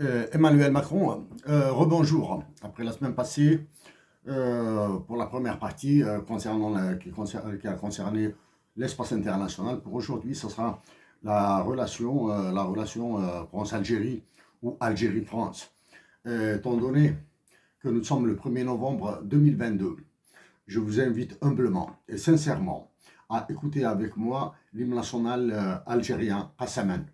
Emmanuel Macron, rebonjour. Après la semaine passée, pour la première partie qui a concerné l'espace international, pour aujourd'hui, ce sera la relation France-Algérie ou Algérie-France. Étant donné que nous sommes le 1er novembre 2022, je vous invite humblement et sincèrement à écouter avec moi l'hymne national algérien, Kassaman.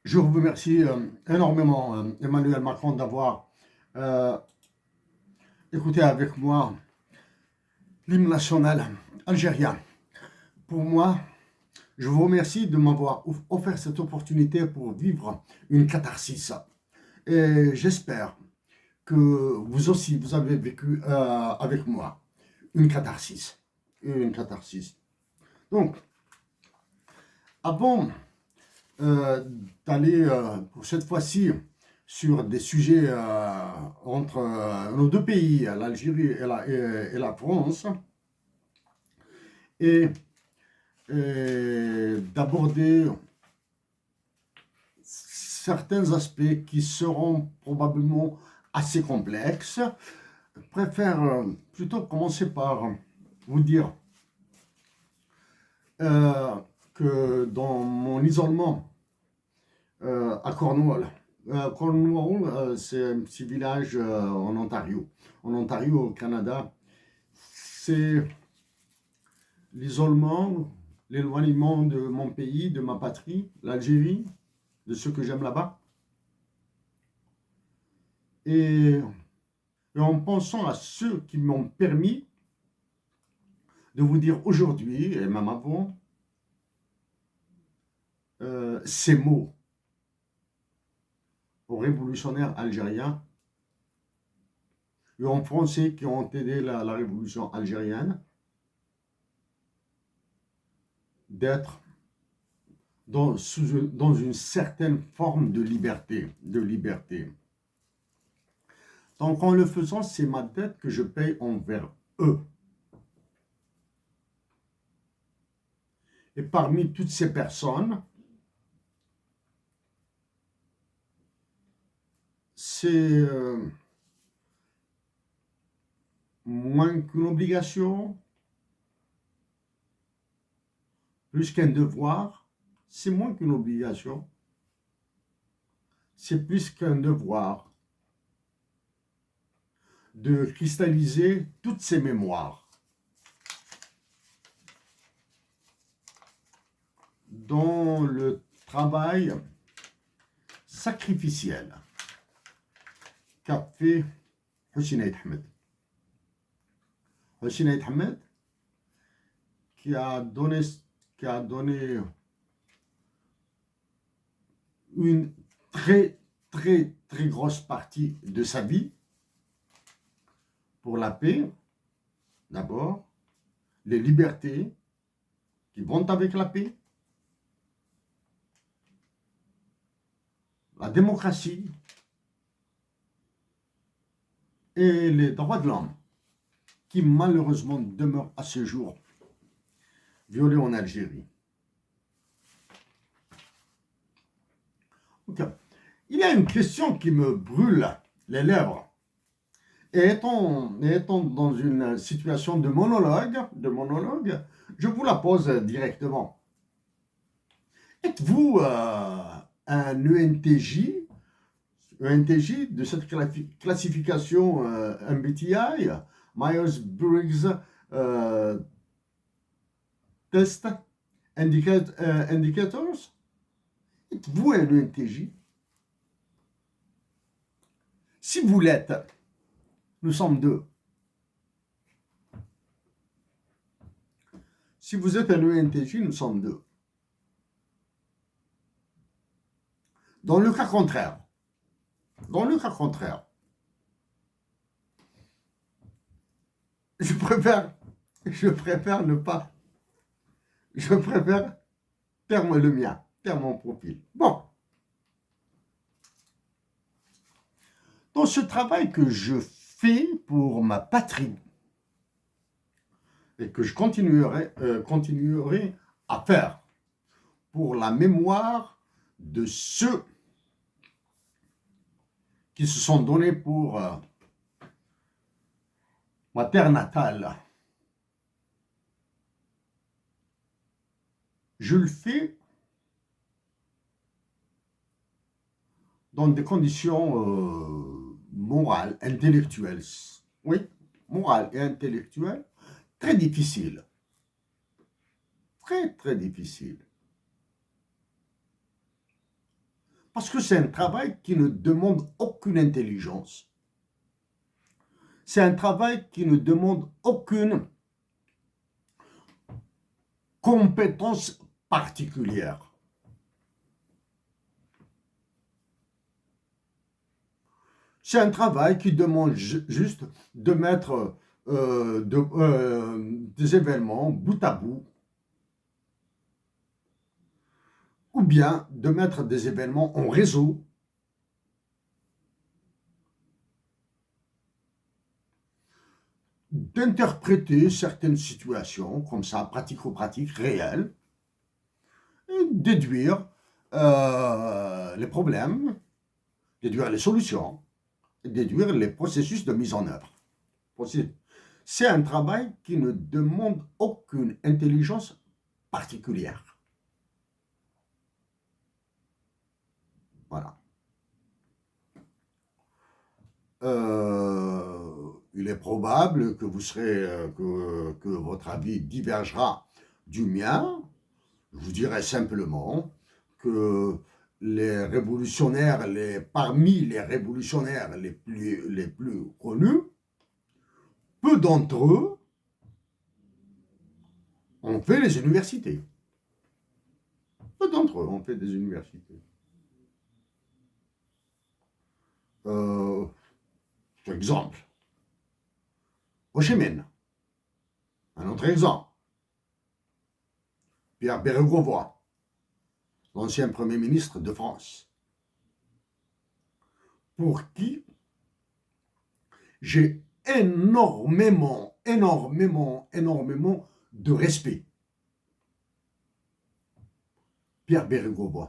Je vous remercie énormément, Emmanuel Macron, d'avoir euh, écouté avec moi l'hymne national algérien. Pour moi, je vous remercie de m'avoir offert cette opportunité pour vivre une catharsis. Et j'espère que vous aussi, vous avez vécu avec moi une catharsis. Une catharsis. Donc, avant euh, d'aller pour cette fois-ci sur des sujets entre nos deux pays, l'Algérie et la France, et, et d'aborder certains aspects qui seront probablement assez complexes. Je préfère plutôt commencer par vous dire euh, que dans mon isolement à Cornwall, Cornwall, c'est un petit village en Ontario. En Ontario, au Canada, c'est l'isolement, l'éloignement de mon pays, de ma patrie, l'Algérie, de ce que j'aime là-bas. Et en pensant à ceux qui m'ont permis de vous dire aujourd'hui, et même avant, ces mots aux révolutionnaires algériens et aux Français qui ont aidé la révolution algérienne d'être dans une certaine forme de liberté, Donc en le faisant, c'est ma dette que je paye envers eux. Et parmi toutes ces personnes, c'est moins qu'une obligation, plus qu'un devoir, c'est moins qu'une obligation, c'est plus qu'un devoir de cristalliser toutes ces mémoires dans le travail sacrificiel qu'a fait Hossein Ahmed. Hossein Ahmed qui a donné une très grosse partie de sa vie pour la paix, d'abord, les libertés qui vont avec la paix, la démocratie et les droits de l'homme qui malheureusement demeurent à ce jour violés en Algérie. Okay. Il y a une question qui me brûle les lèvres. Et étant dans une situation de monologue, je vous la pose directement. Êtes-vous un ENTJ de cette classification MBTI, Myers-Briggs Test Indicators? Êtes-vous un ENTJ? Si vous l'êtes, nous sommes deux. Si vous êtes un ENTJ, nous sommes deux. Dans le cas contraire, je préfère ne pas, je préfère taire le mien, taire mon profil. Bon. Dans ce travail que je fais pour ma patrie et que je continuerai à faire pour la mémoire de ceux qui se sont donnés pour ma terre natale. Je le fais dans des conditions morales, intellectuelles. Oui, morales et intellectuelles, très difficiles. Très difficiles. Parce que c'est un travail qui ne demande aucune intelligence. C'est un travail qui ne demande aucune compétence particulière. C'est un travail qui demande juste de mettre des événements bout à bout, ou bien de mettre des événements en réseau, d'interpréter certaines situations comme ça, pratico-pratiques, réelles, et déduire les problèmes, déduire les solutions, et déduire les processus de mise en œuvre. C'est un travail qui ne demande aucune intelligence particulière. Voilà. Il est probable que vous serez, que votre avis divergera du mien. Je vous dirais simplement que les révolutionnaires, parmi les révolutionnaires les plus connus, peu d'entre eux ont fait les universités. Peu d'entre eux ont fait des universités. Exemple, Ho Chi Minh, un autre exemple, Pierre Bérégovoy, l'ancien Premier ministre de France, pour qui j'ai énormément de respect. Pierre Bérégovoy.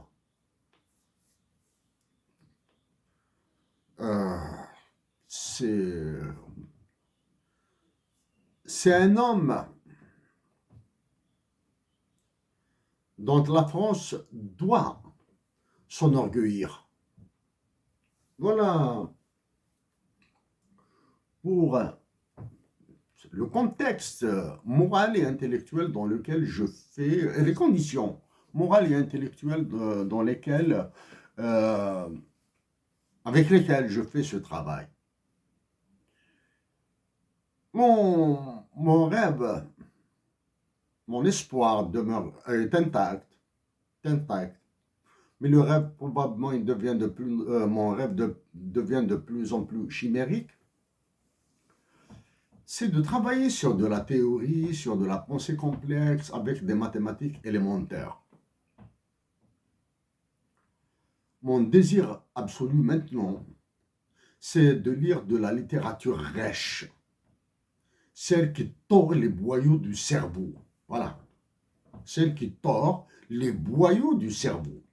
C'est un homme dont la France doit s'enorgueillir. Voilà pour le contexte moral et intellectuel dans lequel je fais, les conditions morales et intellectuelles dans lesquelles, avec lesquelles je fais ce travail. Mon rêve, mon espoir est intact, mais le rêve probablement il devient mon rêve devient de plus en plus chimérique. C'est de travailler sur de la théorie, sur de la pensée complexe avec des mathématiques élémentaires. Mon désir absolu maintenant, c'est de lire de la littérature rêche, celle qui tord les boyaux du cerveau. Voilà, celle qui tord les boyaux du cerveau.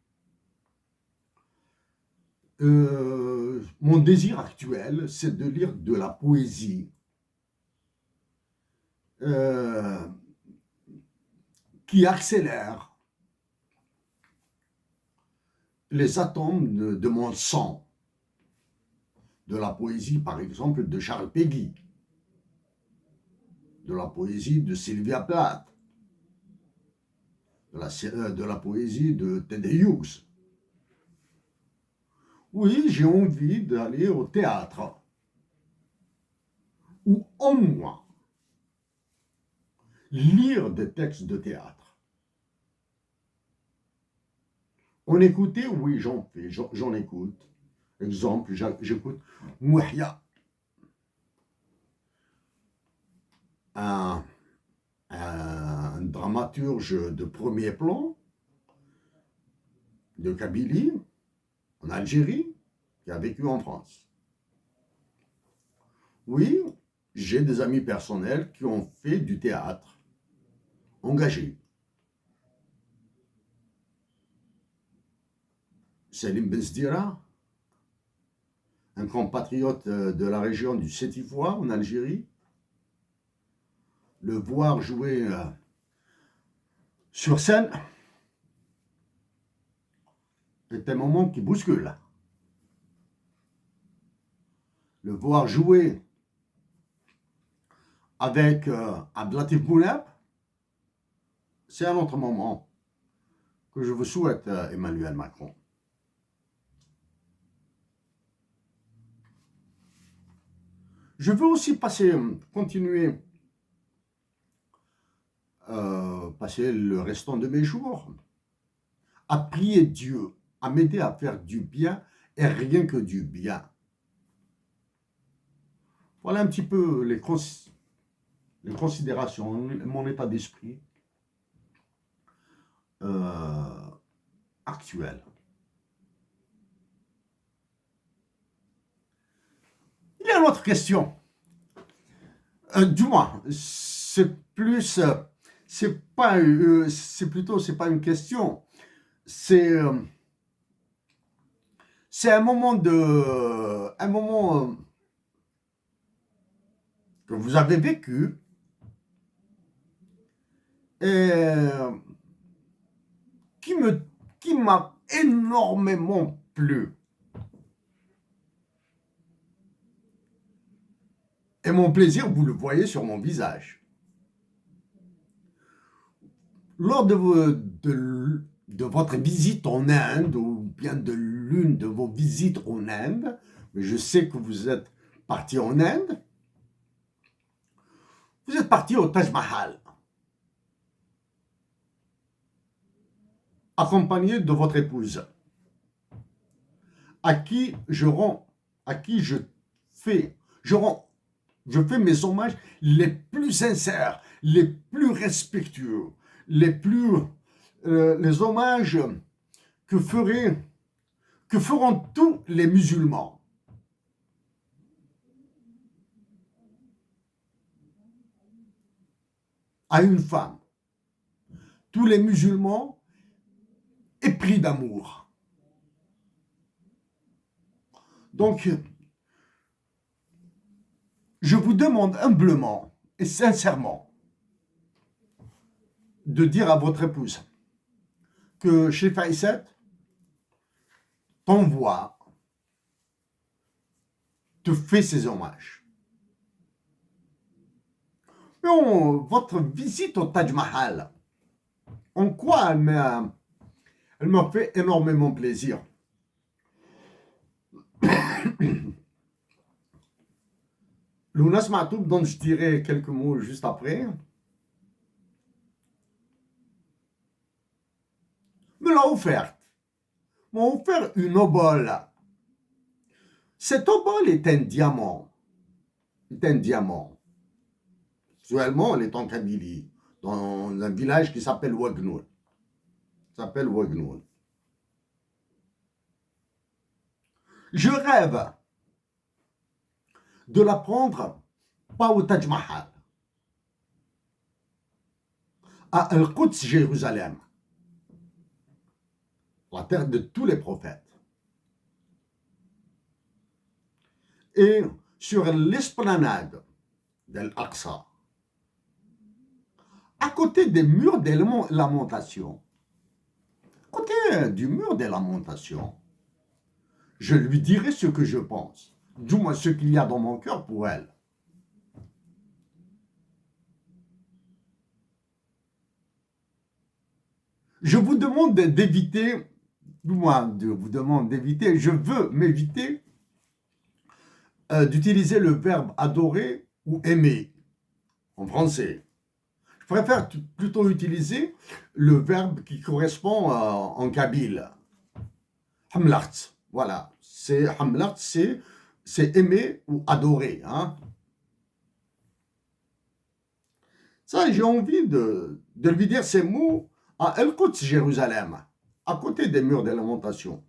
Mon désir actuel, c'est de lire de la poésie qui accélère les atomes de mon sang. De la poésie, par exemple, de Charles Péguy, de la poésie de Sylvia Plath, de la poésie de Ted Hughes. Oui, j'ai envie d'aller au théâtre, ou au moins lire des textes de théâtre. En écouter, oui, j'en écoute. Exemple, j'écoute Mouhia, un dramaturge de premier plan de Kabylie, en Algérie, qui a vécu en France. Oui, j'ai des amis personnels qui ont fait du théâtre, engagé. Selim Benzdira, un compatriote de la région du Sétifois, en Algérie, le voir jouer sur scène est un moment qui bouscule. Le voir jouer avec Abdelatif Bouleb, c'est un autre moment que je vous souhaite, Emmanuel Macron. Je veux aussi continuer, passer le restant de mes jours à prier Dieu, à m'aider à faire du bien et rien que du bien. Voilà un petit peu les considérations, mon état d'esprit actuel. Il y a une autre question. Du moins, c'est plus, c'est pas une question. C'est, c'est un moment que vous avez vécu et qui me, qui m'a énormément plu. Et mon plaisir, vous le voyez sur mon visage. Lors de votre visite en Inde, ou bien de l'une de vos visites en Inde, mais je sais que vous êtes parti en Inde, vous êtes parti au Taj Mahal, accompagné de votre épouse, à qui je fais, je fais mes hommages les plus sincères, les plus respectueux, les hommages que feront tous les musulmans à une femme. Tous les musulmans épris d'amour. Donc, je vous demande humblement et sincèrement de dire à votre épouse que chez Faïset t'envoie, te fait ses hommages. Mais votre visite au Taj Mahal, en quoi elle m'a fait énormément plaisir. Lounas Matoub, dont je dirai quelques mots juste après, me l'a offerte. M'a offert une obole. Cette obole est un diamant. C'est un diamant. Actuellement, elle est en Kabylie, dans un village qui s'appelle Wagnoul. Je rêve de la prendre, pas au Taj Mahal, à Al-Quds, Jérusalem, la terre de tous les prophètes. Et sur l'esplanade d'Al-Aqsa, à côté des murs des lamentations, je lui dirai ce que je pense, du moins ce qu'il y a dans mon cœur pour elle. Je vous demande d'éviter, je veux m'éviter d'utiliser le verbe adorer ou aimer en français. Je préfère plutôt utiliser le verbe qui correspond en kabyle. Hamlart, voilà. Hamlart, c'est aimer ou adorer. Hein. Ça, j'ai envie de lui dire ces mots à Al-Quds, Jérusalem, à côté des murs des lamentations.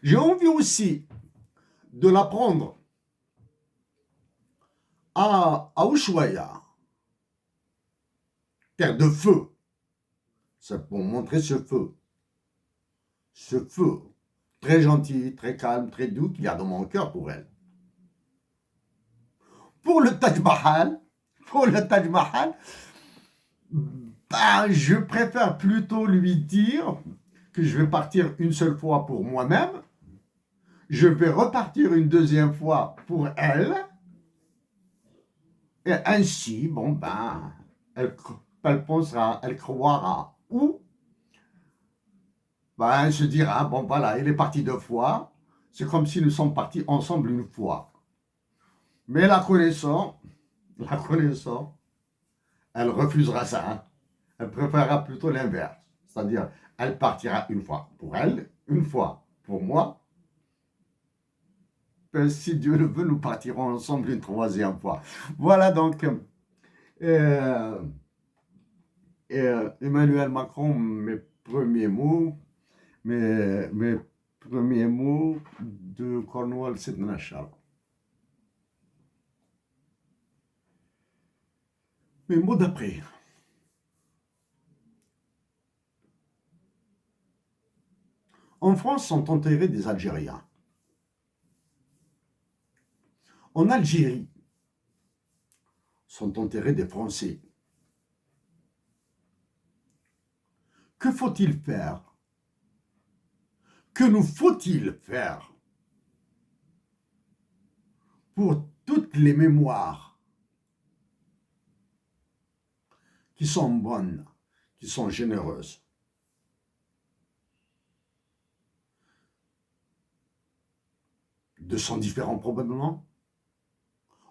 J'ai envie aussi de la prendre à Ushuaïa, terre de feu. C'est pour montrer ce feu. Ce feu très gentil, très calme, très doux qu'il y a dans mon cœur pour elle. Pour le Taj Mahal, je préfère plutôt lui dire que je vais partir une seule fois pour moi-même, je vais repartir une deuxième fois pour elle, et ainsi, elle pensera, elle croira, ou elle se dira, il est parti 2 fois, c'est comme si nous sommes partis ensemble une fois. Mais la connaissant, elle refusera ça, hein. Elle préférera plutôt l'inverse. C'est-à-dire, elle partira une fois pour elle, une fois pour moi. Ben, si Dieu le veut, nous partirons ensemble une troisième fois. Voilà donc euh, Emmanuel Macron, mes premiers mots de Cornwall Sidnashal. Mes mots d'après. En France sont enterrés des Algériens. En Algérie sont enterrés des Français. Que faut-il faire? Que nous faut-il faire pour toutes les mémoires qui sont bonnes, qui sont généreuses? De sang différents probablement,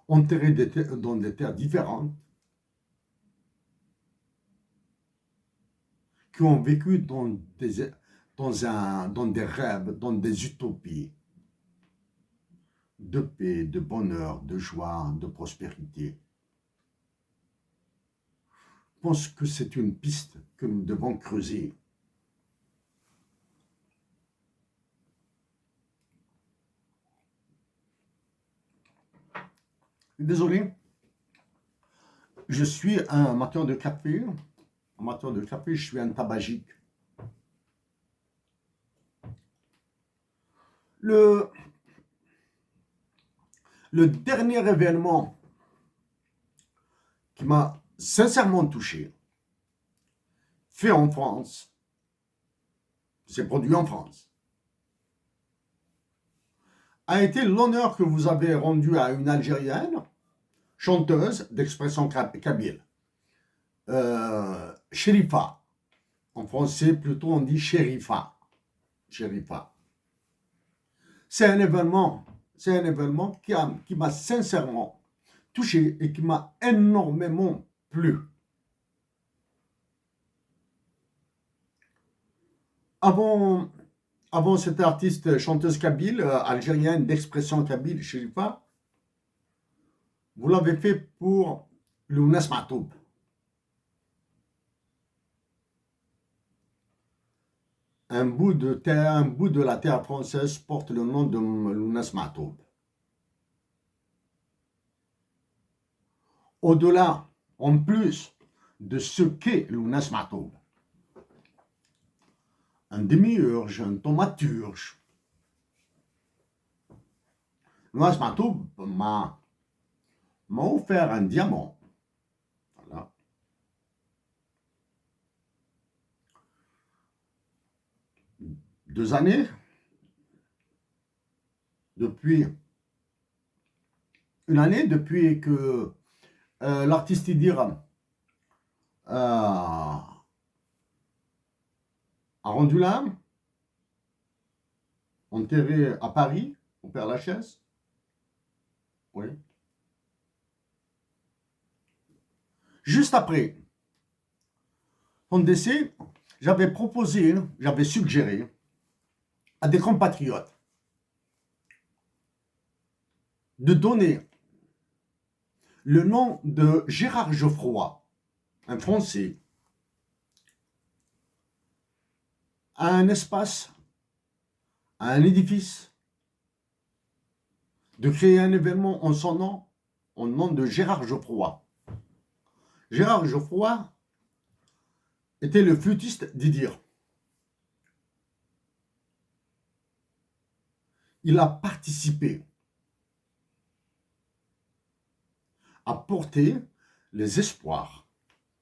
enterrés dans des terres différentes, qui ont vécu dans des rêves, dans des utopies de paix, de bonheur, de joie, de prospérité. Je pense que c'est une piste que nous devons creuser. Désolé, je suis un amateur de café. Amateur de café, je suis un tabagique. Le dernier événement qui m'a sincèrement touché, fait en France, c'est produit en France, a été l'honneur que vous avez rendu à une Algérienne, chanteuse d'expression kabyle, Chérifa. En français, plutôt, on dit Chérifa. Chérifa. C'est un événement qui m'a sincèrement touché et qui m'a énormément plu. Avant cette artiste chanteuse kabyle, algérienne d'expression kabyle, Chérifa, vous l'avez fait pour Lounes Matoub. Un bout de la terre française porte le nom de Lounes Matoub. Au-delà, en plus de ce qu'est Lounes Matoub, un demi-urge, un thaumaturge, Lounes Matoub m'a offert un diamant. Voilà. Deux années, depuis que l'artiste Idir a rendu l'âme, enterré à Paris, au Père-Lachaise. Oui. Juste après son décès, j'avais suggéré à des compatriotes de donner le nom de Gérard Geoffroy, un Français, à un espace, à un édifice, de créer un événement en son nom, au nom de Gérard Geoffroy. Gérard Geoffroy était le flûtiste d'Idir. Il a participé à porter les espoirs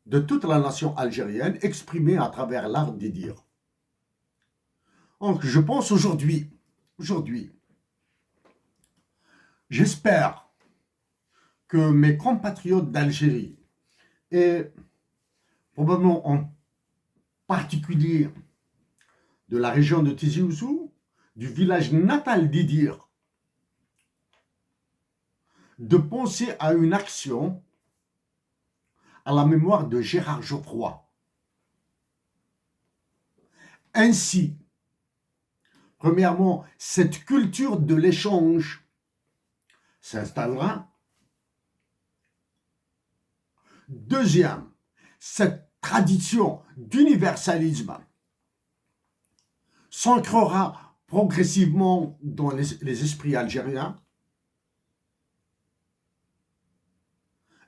de toute la nation algérienne exprimés à travers l'art d'Idir. Donc je pense aujourd'hui, j'espère que mes compatriotes d'Algérie, et probablement en particulier de la région de Tizi Ouzou, du village natal d'Idir, de penser à une action à la mémoire de Gérard Geoffroy. Ainsi, premièrement, cette culture de l'échange s'installera. Deuxième, cette tradition d'universalisme s'ancrera progressivement dans les esprits algériens.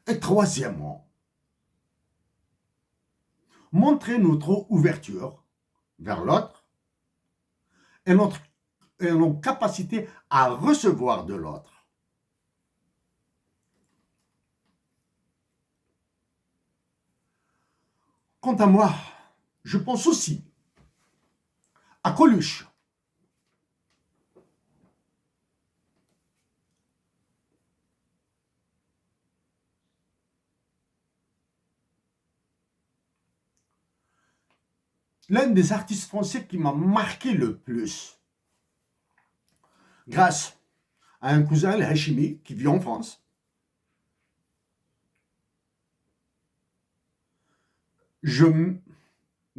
Et troisièmement, montrer notre ouverture vers l'autre et notre capacité à recevoir de l'autre. Quant à moi, je pense aussi à Coluche. L'un des artistes français qui m'a marqué le plus, grâce à un cousin, le Hachimi, qui vit en France.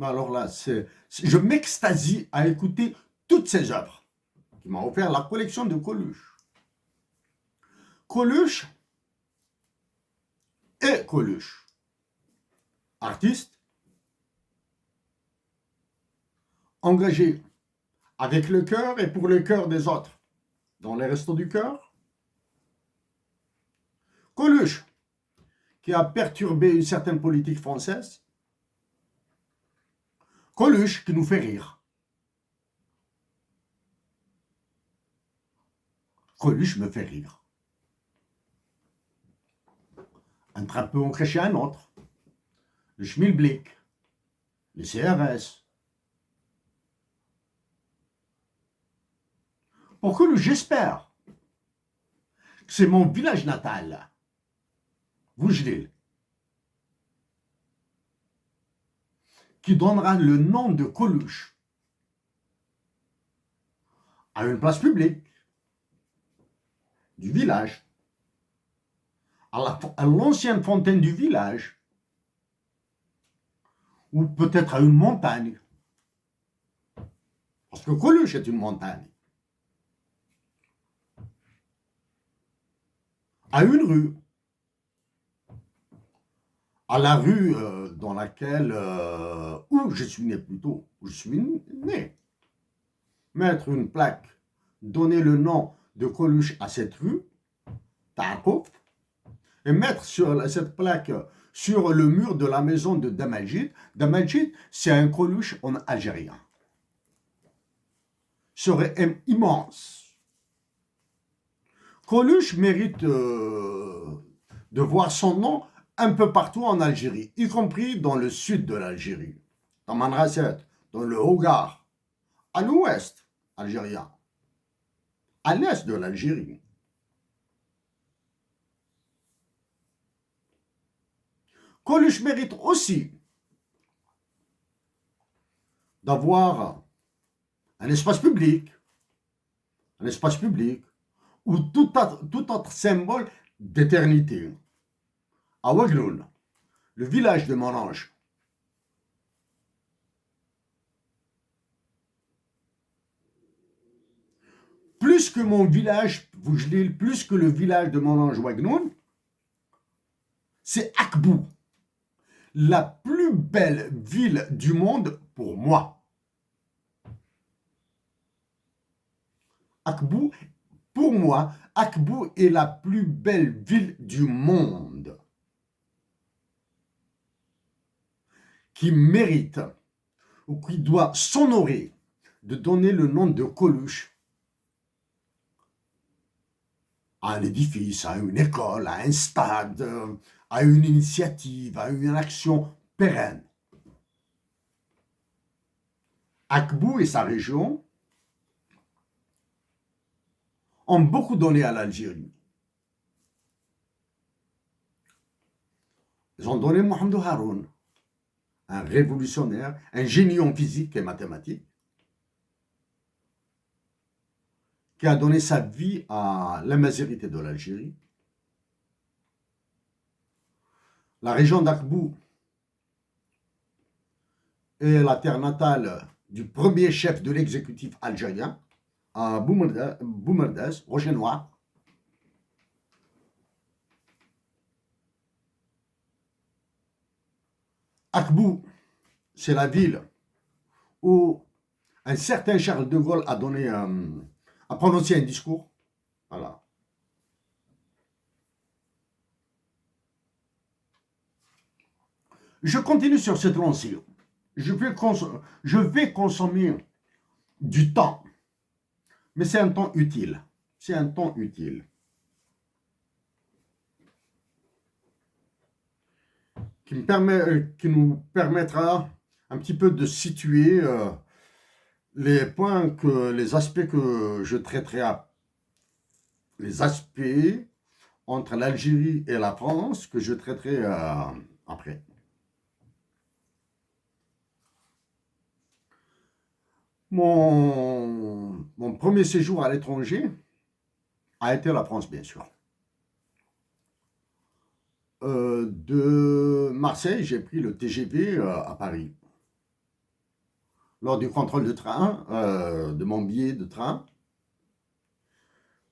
Alors là, je m'extasie à écouter toutes ses œuvres, qui m'a offert la collection de Coluche. Coluche et Coluche, artiste, engagé avec le cœur et pour le cœur des autres, dans les restos du cœur. Coluche, qui a perturbé une certaine politique française. Coluche, qui nous fait rire. Coluche me fait rire. Un train peut en cacher un autre. Le Schmilblick, le CRS. Pour Coluche, j'espère que c'est mon village natal, Voujlil, qui donnera le nom de Coluche à une place publique du village, à l'ancienne fontaine du village, ou peut-être à une montagne, parce que Coluche est une montagne, à une rue, à la rue dans laquelle, où je suis né plutôt, où je suis né. Mettre une plaque, donner le nom de Coluche à cette rue, Takouf, et mettre sur cette plaque sur le mur de la maison de Damalgid. Damalgid, c'est un Coluche en algérien. Serait immense. Coluche mérite de voir son nom un peu partout en Algérie, y compris dans le sud de l'Algérie, dans Manrasset, dans le Hogar, à l'ouest algérien, à l'est de l'Algérie. Coluche mérite aussi d'avoir un espace public ou tout autre symbole d'éternité. À Ouagloun, le village de Monange. Plus que mon village, Voujlil, plus que le village de Monange Ouagloun, c'est Akbou, la plus belle ville du monde pour moi. Akbou, pour moi, Akbou est la plus belle ville du monde qui mérite ou qui doit s'honorer de donner le nom de Coluche à un édifice, à une école, à un stade, à une initiative, à une action pérenne. Akbou et sa région ont beaucoup donné à l'Algérie. Ils ont donné Mohamed Haroun, un révolutionnaire, un génie en physique et mathématiques, qui a donné sa vie à la majorité de l'Algérie. La région d'Akbou est la terre natale du premier chef de l'exécutif algérien, à Boumerdès, Rocher Noir. Akbou, c'est la ville où un certain Charles de Gaulle a prononcé un discours. Voilà. Je continue sur cette lancée. Je vais consommer du temps, mais c'est un temps utile. C'est un temps utile qui nous permettra un petit peu de situer les aspects que je traiterai, les aspects entre l'Algérie et la France que je traiterai après. Mon premier séjour à l'étranger a été la France, bien sûr. De Marseille, j'ai pris le TGV à Paris. Lors du contrôle de train, de mon billet de train,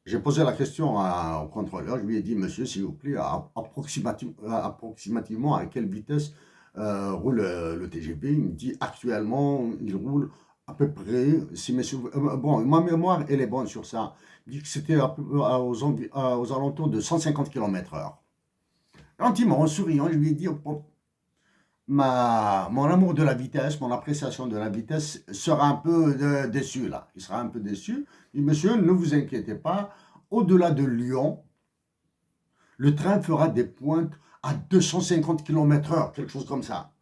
j'ai posé la question au contrôleur. Je lui ai dit, monsieur, s'il vous plaît, approximativement à quelle vitesse roule le TGV. Il me dit, actuellement, il roule à peu près, si mes bon, ma mémoire, elle est bonne sur ça. Il dit que c'était aux alentours de 150 km/h. Gentiment, en souriant, je lui ai dit, oh, mon amour de la vitesse, mon appréciation de la vitesse sera un peu déçu là. Il sera un peu déçu. Il dit, monsieur, ne vous inquiétez pas, au-delà de Lyon, le train fera des pointes à 250 km/h, quelque chose comme ça.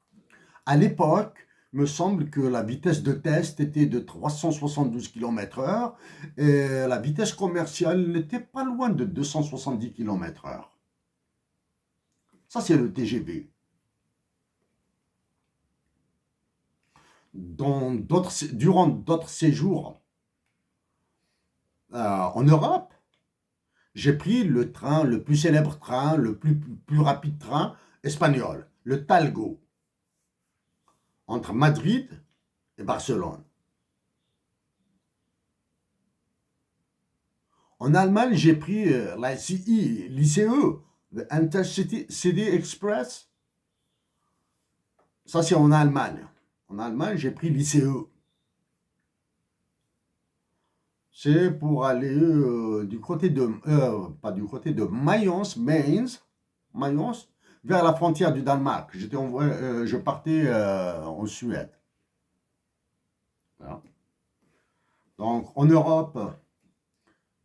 À l'époque, il me semble que la vitesse de test était de 372 km/h et la vitesse commerciale n'était pas loin de 270 km/h. Ça, c'est le TGV. Durant d'autres séjours en Europe, j'ai pris le train, le plus célèbre train, le plus rapide train espagnol, le Talgo, entre Madrid et Barcelone. En Allemagne, j'ai pris l'ICE, le Intercity City Express. Ça, c'est en Allemagne. En Allemagne, j'ai pris l'ICE. C'est pour aller du côté de, pas du côté de Mayence, vers la frontière du Danemark. Je partais en Suède. Voilà. Donc, en Europe,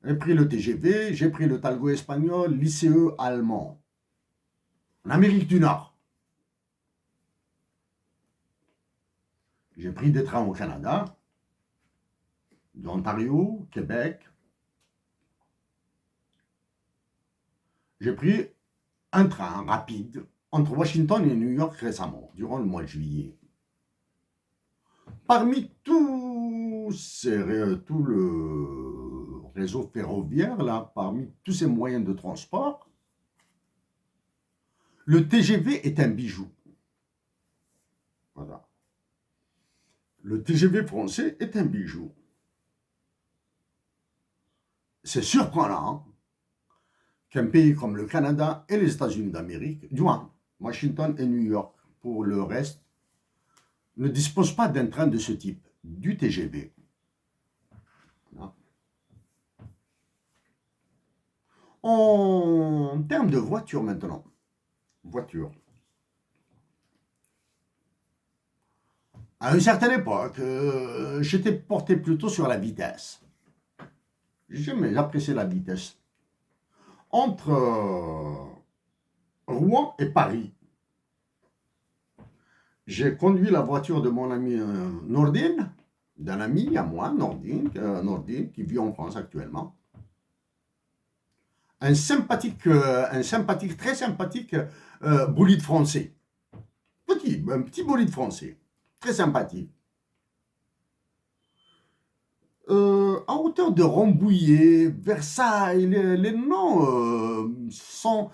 j'ai pris le TGV, j'ai pris le Talgo espagnol, l'ICE allemand. En Amérique du Nord, j'ai pris des trains au Canada, d'Ontario, Québec. J'ai pris un train rapide entre Washington et New York récemment, durant le mois de juillet. Parmi tout le réseau ferroviaire, là, parmi tous ces moyens de transport, le TGV est un bijou. Voilà. Le TGV français est un bijou. C'est surprenant qu'un pays comme le Canada et les États-Unis d'Amérique, du moins Washington et New York, pour le reste, ne disposent pas d'un train de ce type, du TGV. En termes de voiture maintenant, voiture. À une certaine époque, j'étais porté plutôt sur la vitesse. J'ai apprécié la vitesse. Entre Rouen et Paris, j'ai conduit la voiture de mon ami Nordine, d'un ami à moi, Nordine, qui vit en France actuellement. Un très sympathique bolide français. Un petit bolide français. Très sympathique. À hauteur de Rambouillet, Versailles, les noms sont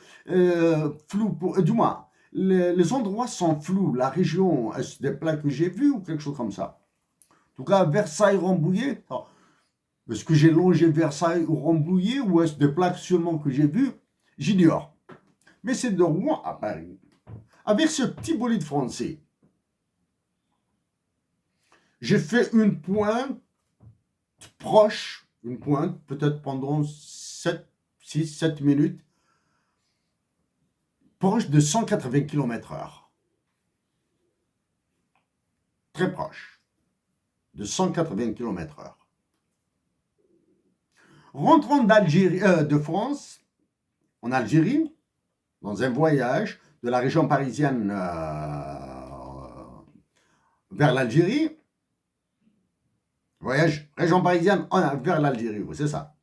flous, du moins, les endroits sont flous. La région, est-ce des plats que j'ai vus ou quelque chose comme ça? En tout cas, Versailles, Rambouillet. Est-ce que j'ai longé Versailles ou Rambouillet ou est-ce des plats seulement que j'ai vus? J'ignore. Mais c'est de Rouen à Paris. Avec ce petit bolide français, j'ai fait une pointe proche, une pointe, peut-être pendant 7 minutes, proche de 180 km/h. Très proche de 180 km/h. Rentrant de France, en Algérie, dans un voyage de la région parisienne vers l'Algérie, voyage région parisienne vers l'Algérie, c'est ça.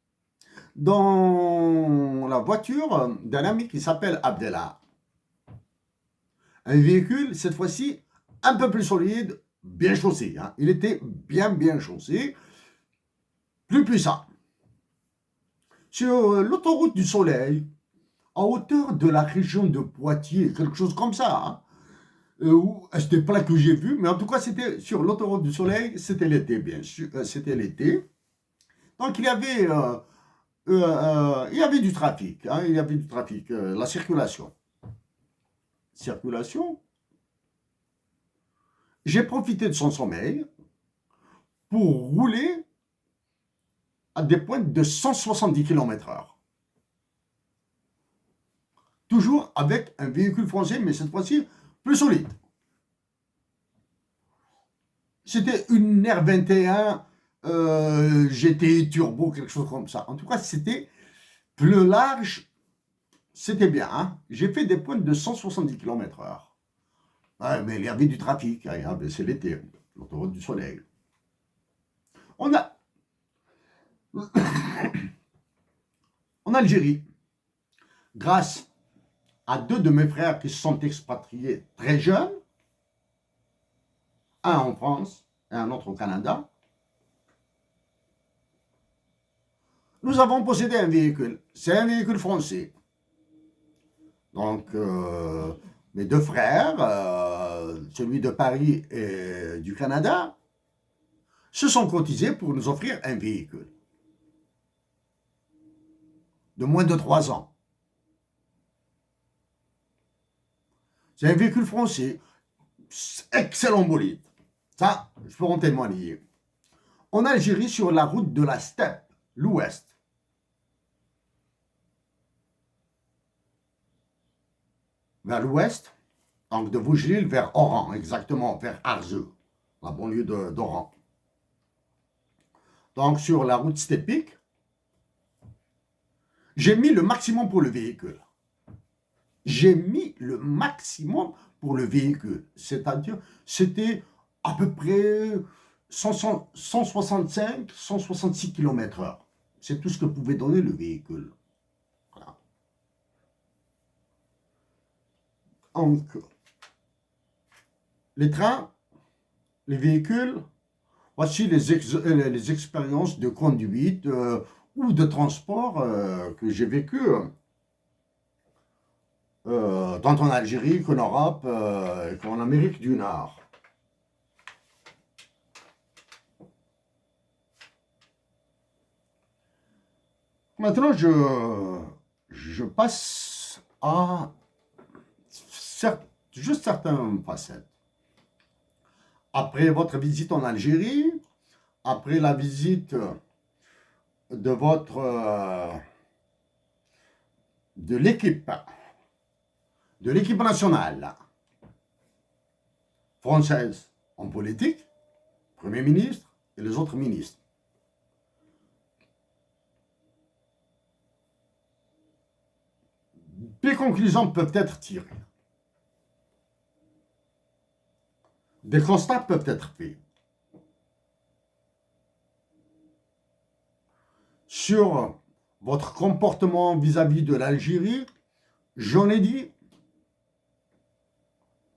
Dans la voiture d'un ami qui s'appelle Abdellah. Un véhicule, cette fois-ci, un peu plus solide, bien chaussé. Hein. Il était bien chaussé, plus puissant. Sur l'autoroute du Soleil, à hauteur de la région de Poitiers, quelque chose comme ça. Hein. C'était pas là que j'ai vu, mais en tout cas, c'était sur l'autoroute du Soleil, c'était l'été, bien sûr. C'était l'été. Donc, il y avait du trafic. Hein, il y avait du trafic, la circulation. J'ai profité de son sommeil pour rouler à des pointes de 170 km/h. Toujours avec un véhicule français, mais cette fois-ci plus solide. C'était une R21 GTI Turbo, quelque chose comme ça. En tout cas, c'était plus large, c'était bien. Hein. J'ai fait des pointes de 170 km/h. Ouais, mais il y avait du trafic, hein, c'est l'été, l'autoroute du Soleil. On a, en Algérie, grâce à deux de mes frères qui se sont expatriés très jeunes, un en France et un autre au Canada, nous avons possédé un véhicule. C'est un véhicule français. Donc, mes deux frères, celui de Paris et du Canada, se sont cotisés pour nous offrir un véhicule de moins de 3 ans. C'est un véhicule français, excellent bolide. Ça, je peux en témoigner. En Algérie, sur la route de la steppe, l'ouest, vers l'ouest, donc de Bougelil vers Oran, exactement, vers Arzeu, la banlieue d'Oran. Donc sur la route steppique, j'ai mis le maximum pour le véhicule. J'ai mis le maximum pour le véhicule. C'est-à-dire, c'était à peu près 165, 166 km/h. C'est tout ce que pouvait donner le véhicule. Voilà. Donc, les trains, les véhicules, voici les expériences de conduite ou de transport que j'ai vécu tant en Algérie qu'en Europe qu'en Amérique du Nord. Maintenant, je passe à juste certaines facettes. Après votre visite en Algérie, après la visite de de l'équipe nationale française en politique, Premier ministre et les autres ministres. Des conclusions peuvent être tirées. Des constats peuvent être faits. Sur votre comportement vis-à-vis de l'Algérie, j'en ai dit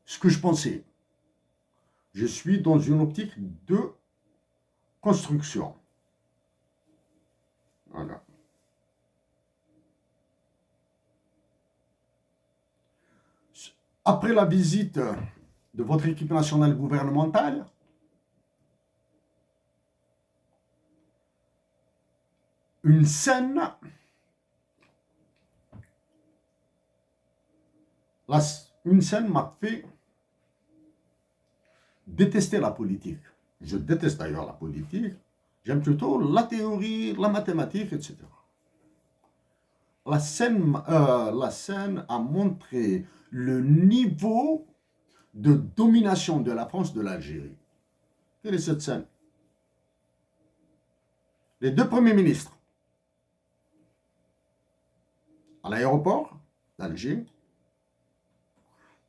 ce que je pensais. Je suis dans une optique de construction. Voilà. après la visite de votre équipe nationale gouvernementale, une scène, une scène m'a fait détester la politique. Je déteste d'ailleurs la politique. J'aime plutôt la théorie, la mathématique, etc. La scène a montré le niveau de domination de la France de l'Algérie. Quelle est cette scène? Les deux premiers ministres à l'aéroport d'Alger,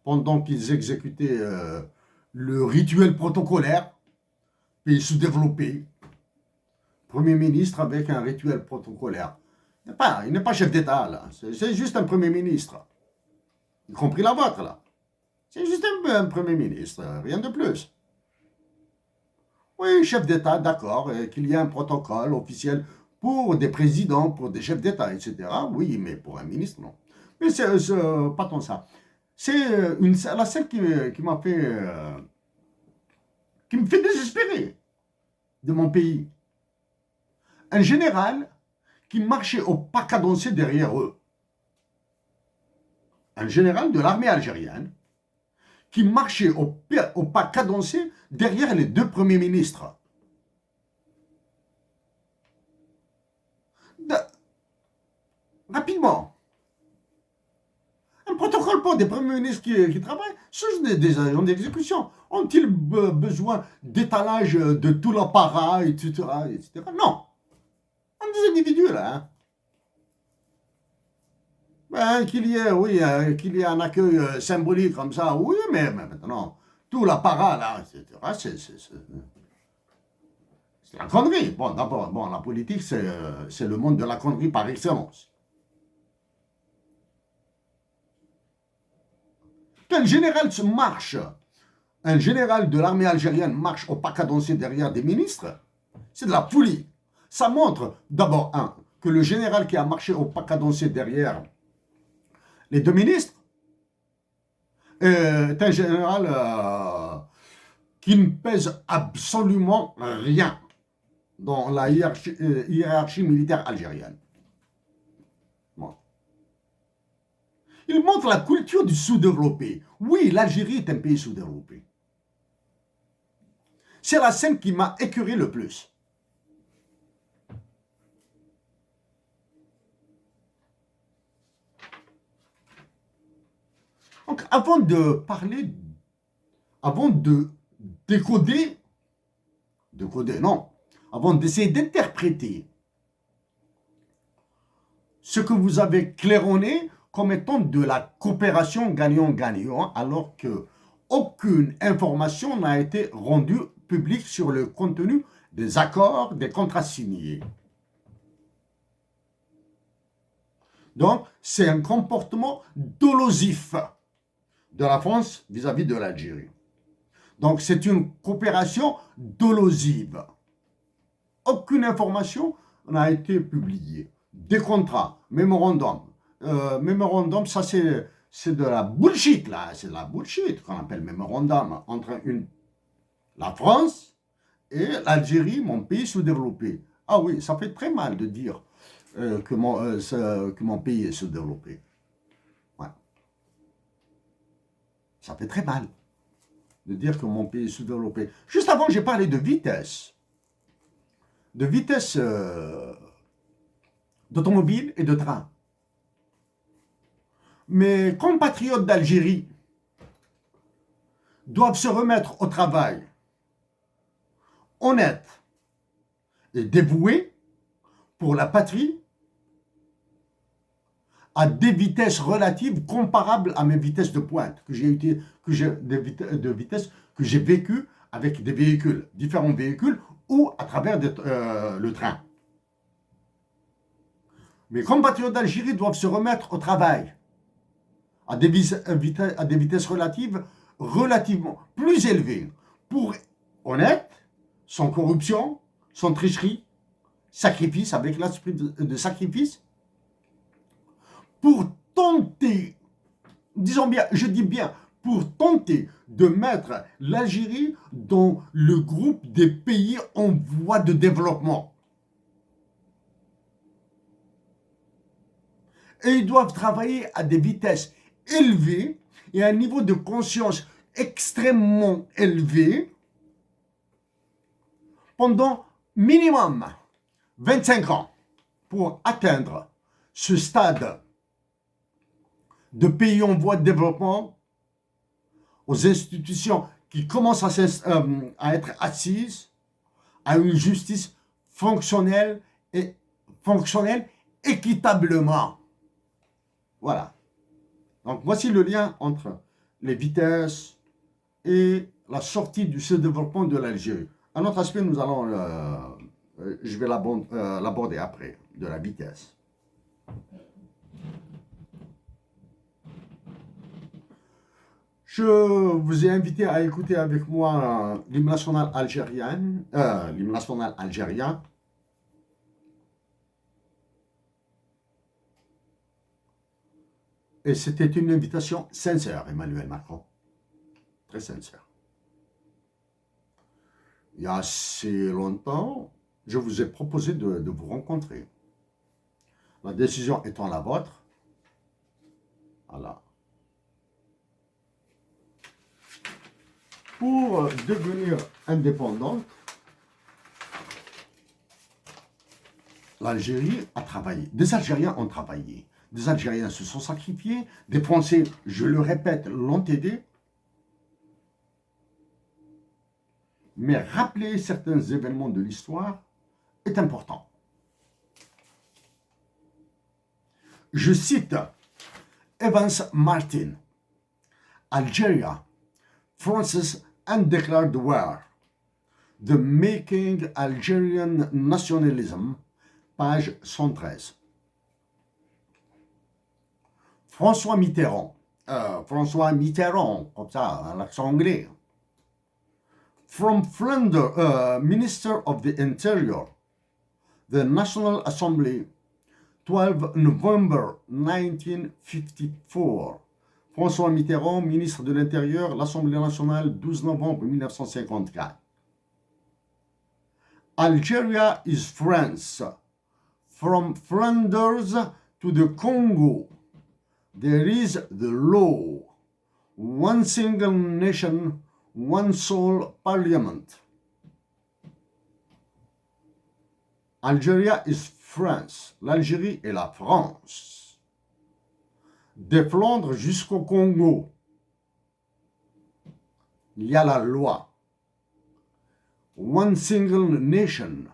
pendant qu'ils exécutaient le rituel protocolaire, pays sous-développé, Premier ministre avec un rituel protocolaire. Il n'est pas chef d'État, là. C'est juste un Premier ministre. Y compris la vôtre, là. C'est juste un Premier ministre, rien de plus. Oui, chef d'État, d'accord, qu'il y ait un protocole officiel pour des présidents, pour des chefs d'État, etc. Oui, mais pour un ministre, non. Mais c'est pas tant ça. C'est la scène qui m'a fait... qui me fait désespérer de mon pays. Un général qui marchait au pas cadencé derrière eux. Un général de l'armée algérienne qui marchait au pas cadencé derrière les deux premiers ministres. Rapidement. Un protocole pour des premiers ministres qui travaillent, ce sont des agents d'exécution. Ont-ils besoin d'étalage de tout l'appareil, etc., etc. Non. Des individus, là. Hein. Ben, qu'il y ait un accueil symbolique comme ça, oui, mais maintenant, tout l'appareil, là, etc., c'est la connerie. Bon, d'abord, la politique, c'est le monde de la connerie par excellence. Qu'un général un général de l'armée algérienne marche au pas cadencé derrière des ministres, c'est de la folie. Ça montre, d'abord, que le général qui a marché au pas cadencé derrière les deux ministres est un général qui ne pèse absolument rien dans la hiérarchie militaire algérienne. Bon. Il montre la culture du sous-développé. Oui, l'Algérie est un pays sous-développé. C'est la scène qui m'a écœuré le plus. Donc, avant de parler, avant de avant d'essayer d'interpréter ce que vous avez claironné comme étant de la coopération gagnant-gagnant, alors que aucune information n'a été rendue publique sur le contenu des accords, des contrats signés. Donc, c'est un comportement dolosif de la France vis-à-vis de l'Algérie. Donc, c'est une coopération dolosive. Aucune information n'a été publiée. Des contrats, mémorandum. Mémorandum, ça c'est de la bullshit, là. C'est de la bullshit qu'on appelle mémorandum entre la France et l'Algérie, mon pays sous-développé. Ah oui, ça fait très mal de dire que mon pays est sous-développé. Ouais. Ça fait très mal de dire que mon pays est sous-développé. Juste avant, j'ai parlé de vitesse. De vitesse d'automobile et de train. Mes compatriotes d'Algérie doivent se remettre au travail honnête et dévoué pour la patrie à des vitesses relatives comparables à mes vitesses de pointe de vitesse que j'ai vécues avec des véhicules, différents véhicules ou à travers le train. Mes compatriotes d'Algérie doivent se remettre au travail à des vitesses relativement plus élevées pour honnête, sans corruption, sans tricherie, sacrifice, avec l'esprit de sacrifice, pour tenter, disons bien, je dis bien, pour tenter de mettre l'Algérie dans le groupe des pays en voie de développement. Et ils doivent travailler à des vitesses élevées et à un niveau de conscience extrêmement élevé pendant minimum 25 ans pour atteindre ce stade de pays en voie de développement, aux institutions qui commencent à être assises, à une justice fonctionnelle et fonctionnelle équitablement. Voilà. Donc voici le lien entre les vitesses et la sortie du sous-développement de l'Algérie. Un autre aspect, nous allons, je vais l'aborder après, de la vitesse. Je vous ai invité à écouter avec moi l'hymne national algérien, Et c'était une invitation sincère, Emmanuel Macron. Très sincère. Il y a assez longtemps, je vous ai proposé de vous rencontrer. La décision étant la vôtre. Voilà. Pour devenir indépendante, l'Algérie a travaillé. Des Algériens ont travaillé. Des Algériens se sont sacrifiés. Des Français, je le répète, l'ont aidé. Mais rappeler certains événements de l'histoire est important. Je cite Evans Martin. Algeria, France's undeclared war. The Making Algerian Nationalism, page 113. François Mitterrand, comme ça, à l'accent anglais. From Flanders, Minister of the Interior, the National Assembly, 12 November 1954. François Mitterrand, ministre de l'Intérieur, l'Assemblée nationale, 12 novembre 1954. Algeria is France. From Flanders to the Congo, there is the law. One single nation, one sole parliament. Algeria is France. L'Algérie est la France. Des Flandres jusqu'au Congo, il y a la loi. One single nation,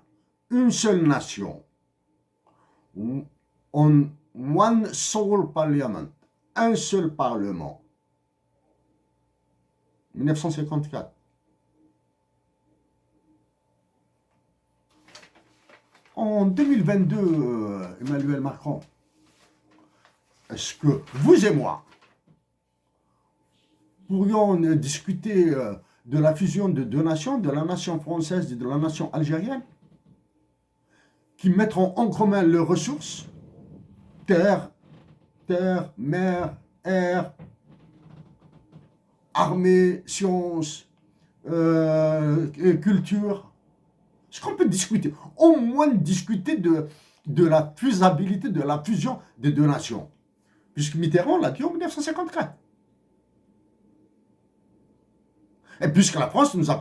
une seule nation. On one sole parliament, un seul parlement. 1954. En 2022, Emmanuel Macron, est-ce que vous et moi pourrions discuter de la fusion de deux nations, de la nation française et de la nation algérienne, qui mettront en commun leurs ressources, terre, mer, air, armée, sciences, culture. Est-ce qu'on peut discuter, au moins discuter de la faisabilité de la fusion des deux nations? Puisque Mitterrand l'a dit en 1954. Et puisque la France nous a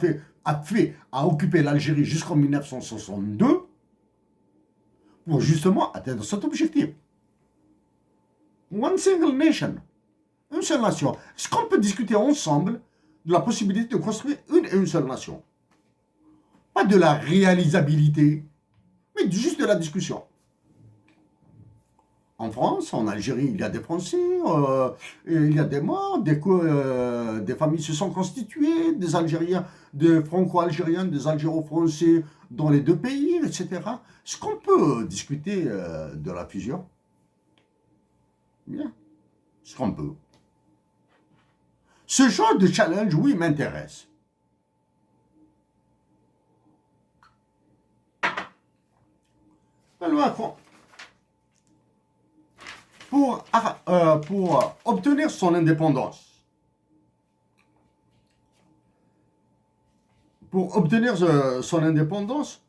occuper l'Algérie jusqu'en 1962 pour justement atteindre cet objectif. One single nation. Une seule nation. Est-ce qu'on peut discuter ensemble de la possibilité de construire une seule nation? Pas de la réalisabilité, mais juste de la discussion. En France, en Algérie, il y a des Français, il y a des morts, des familles se sont constituées, des Algériens, des Franco-Algériens, des Algéro-Français dans les deux pays, etc. Est-ce qu'on peut discuter de la fusion? Bien. Est-ce qu'on peut? Ce genre de challenge, oui, m'intéresse. Alors, pour obtenir son indépendance, pour obtenir son indépendance,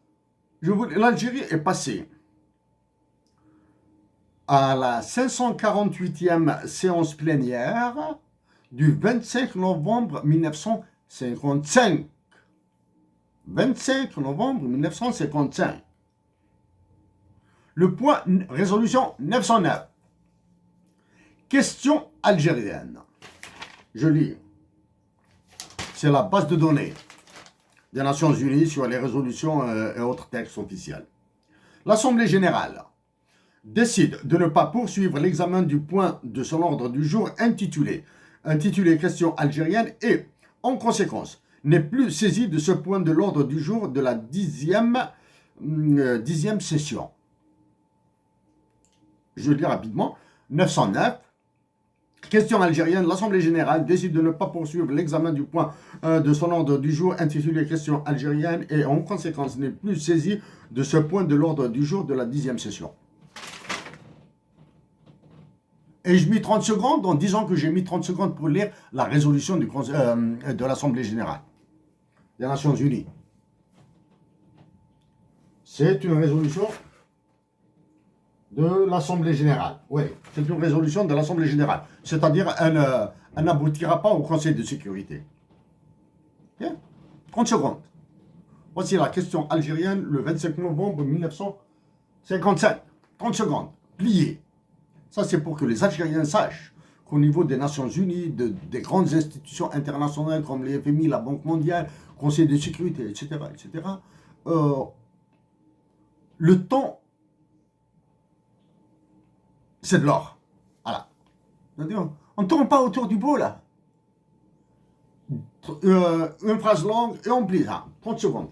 l'Algérie est passée à la 548e séance plénière du 25 novembre 1955. 25 novembre 1955. Le point résolution 909. Question algérienne. Je lis. C'est la base de données des Nations Unies sur les résolutions et autres textes officiels. L'Assemblée générale décide de ne pas poursuivre l'examen du point de son ordre du jour intitulé Question algérienne et, en conséquence, n'est plus saisie de ce point de l'ordre du jour de la dixième session. Je lis rapidement. 909. Question algérienne, l'Assemblée générale décide de ne pas poursuivre l'examen du point de son ordre du jour intitulé Question algérienne et en conséquence n'est plus saisie de ce point de l'ordre du jour de la 10e session. Et je mis 30 secondes en disant que j'ai mis 30 secondes pour lire la résolution de l'Assemblée générale des Nations Unies. C'est une résolution de l'Assemblée générale. Oui, c'est une résolution de l'Assemblée générale. C'est-à-dire, elle n'aboutira pas au Conseil de sécurité. Bien. 30 secondes. Voici la question algérienne le 25 novembre 1955. 30 secondes. Plié. Ça, c'est pour que les Algériens sachent qu'au niveau des Nations Unies, des grandes institutions internationales comme les FMI, la Banque mondiale, Conseil de sécurité, etc., le temps, c'est de l'or. Voilà. On ne tourne pas autour du pot, là. Une phrase longue et on plie ça. 30 secondes.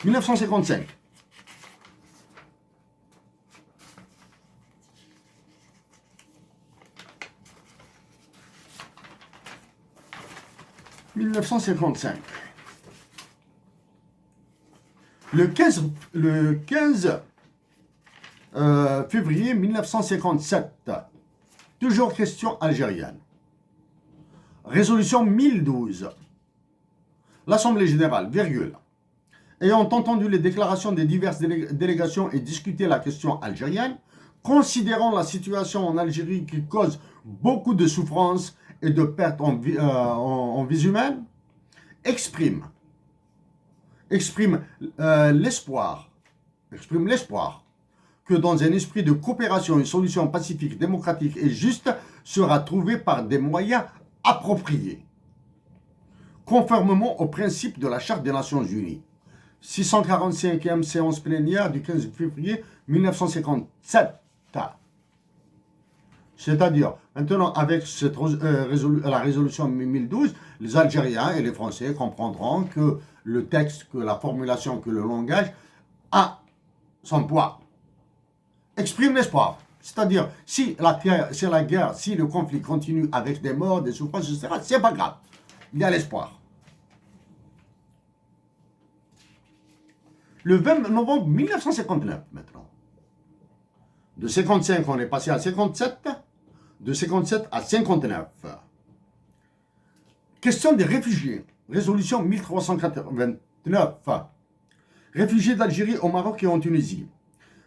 1955. « 1955. Le 15 février 1957. Toujours question algérienne. Résolution 1012. L'Assemblée générale, virgule. Ayant entendu les déclarations des diverses délégations et discuté la question algérienne, considérant la situation en Algérie qui cause beaucoup de souffrance et de pertes en vies humaines, exprime l'espoir que dans un esprit de coopération, une solution pacifique, démocratique et juste sera trouvée par des moyens appropriés, conformément aux principes de la Charte des Nations Unies. 645e séance plénière du 15 février 1957. C'est-à-dire, maintenant, avec la résolution 1012, les Algériens et les Français comprendront que le texte, que la formulation, que le langage a son poids. Exprime l'espoir. C'est-à-dire, si la guerre, si le conflit continue avec des morts, des souffrances, etc., c'est pas grave. Il y a l'espoir. Le 20 novembre 1959, maintenant. De 55, on est passé à 57. De 57 à 59. Question des réfugiés. Résolution 1389. Réfugiés d'Algérie au Maroc et en Tunisie.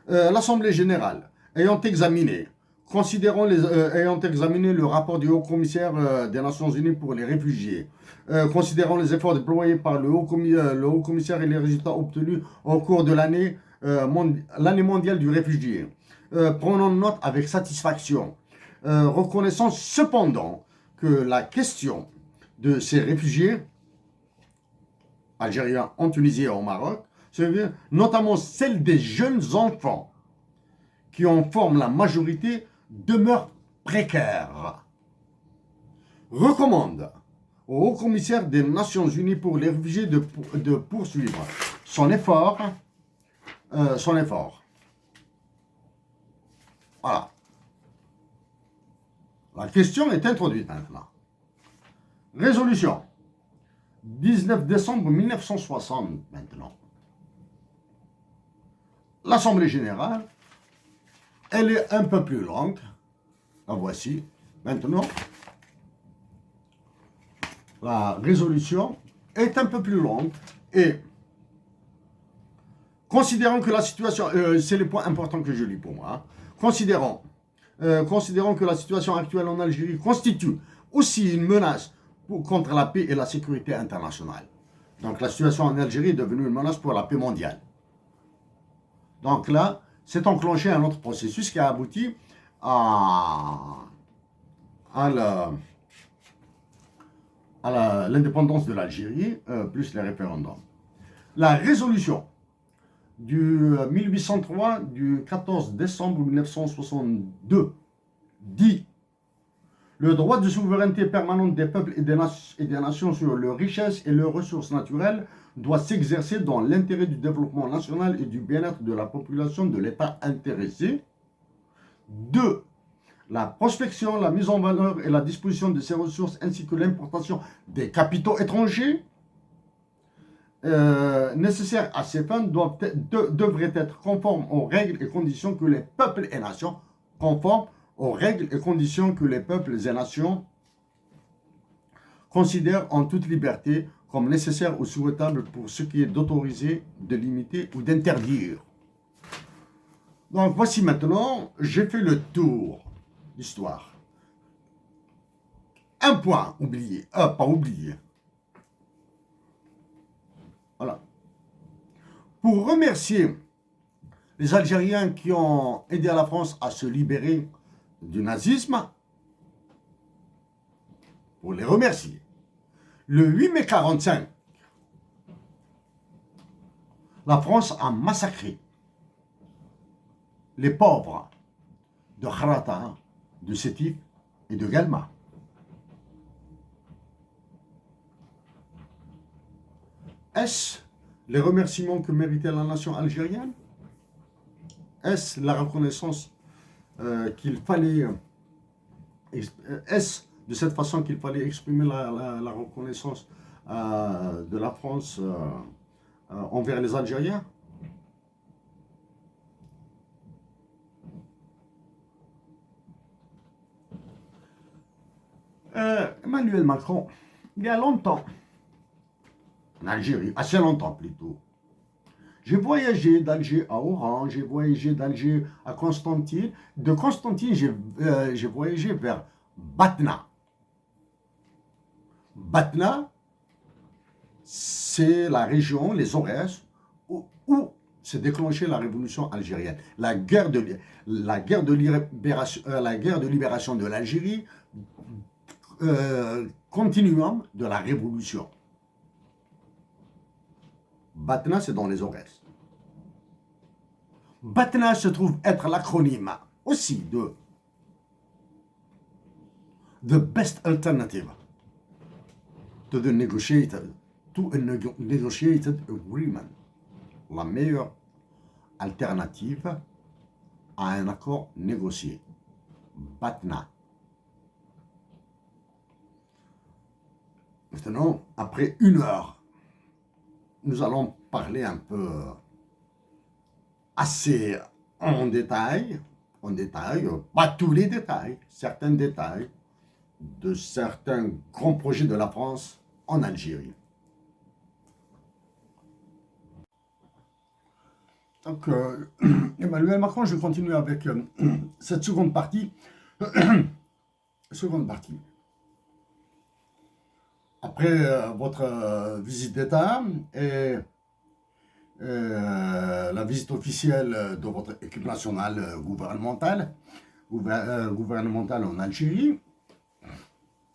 L'Assemblée générale, ayant examiné le rapport du Haut-Commissaire des Nations Unies pour les réfugiés, considérant les efforts déployés par le Haut-Commissaire et les résultats obtenus au cours de l'année mondiale du réfugié, prenons note avec satisfaction, reconnaissant cependant que la question de ces réfugiés algériens en Tunisie et au Maroc, notamment celle des jeunes enfants qui en forment la majorité, demeure précaire. Recommande au Haut-Commissaire des Nations Unies pour les réfugiés de poursuivre son effort. Voilà. La question est introduite maintenant. Résolution. 19 décembre 1960 maintenant. L'Assemblée générale, elle est un peu plus longue. La voici. Maintenant, la résolution est un peu plus longue et considérant que la situation, c'est les points importants que je lis pour moi, hein. Considérant que la situation actuelle en Algérie constitue aussi une menace contre la paix et la sécurité internationale. Donc la situation en Algérie est devenue une menace pour la paix mondiale. Donc là, s'est enclenché un autre processus qui a abouti à l'indépendance de l'Algérie, plus les référendums. La résolution du 1803 du 14 décembre 1962 dit le droit de souveraineté permanente des peuples et des nations sur leurs richesses et leurs ressources naturelles doit s'exercer dans l'intérêt du développement national et du bien-être de la population de l'État intéressé. 2. La prospection, la mise en valeur et la disposition de ces ressources ainsi que l'importation des capitaux étrangers nécessaires à ces fins devraient être conformes aux règles et conditions que les peuples et nations conformes aux règles et conditions que les peuples et nations considèrent en toute liberté comme nécessaires ou souhaitables pour ce qui est d'autoriser, de limiter ou d'interdire. Donc voici maintenant, j'ai fait le tour d'histoire. Un point oublié, pas oublié. Voilà. Pour remercier les Algériens qui ont aidé la France à se libérer du nazisme, pour les remercier, le 8 mai 1945, la France a massacré les pauvres de Kharata, de Sétif et de Galma. Est-ce les remerciements que méritait la nation algérienne? Est-ce la reconnaissance qu'il fallait... Est-ce de cette façon qu'il fallait exprimer la reconnaissance de la France envers les Algériens? Emmanuel Macron, il y a longtemps, en Algérie, assez longtemps plutôt, j'ai voyagé d'Alger à Oran, j'ai voyagé d'Alger à Constantine. De Constantine, j'ai voyagé vers Batna. Batna, c'est la région, les Aurès, où s'est déclenchée la révolution algérienne. La guerre de libération de l'Algérie, continuum de la révolution. Batna, c'est dans les Aurès. Batna se trouve être l'acronyme aussi de The Best Alternative to a negotiated agreement. La meilleure alternative à un accord négocié. Batna. Maintenant, après 1 heure, nous allons parler un peu assez en détail, pas tous les détails, certains détails de certains grands projets de la France en Algérie. Donc, Emmanuel Macron, je continue avec cette seconde partie. Seconde partie. Après votre visite d'État et la visite officielle de votre équipe nationale gouvernementale en Algérie,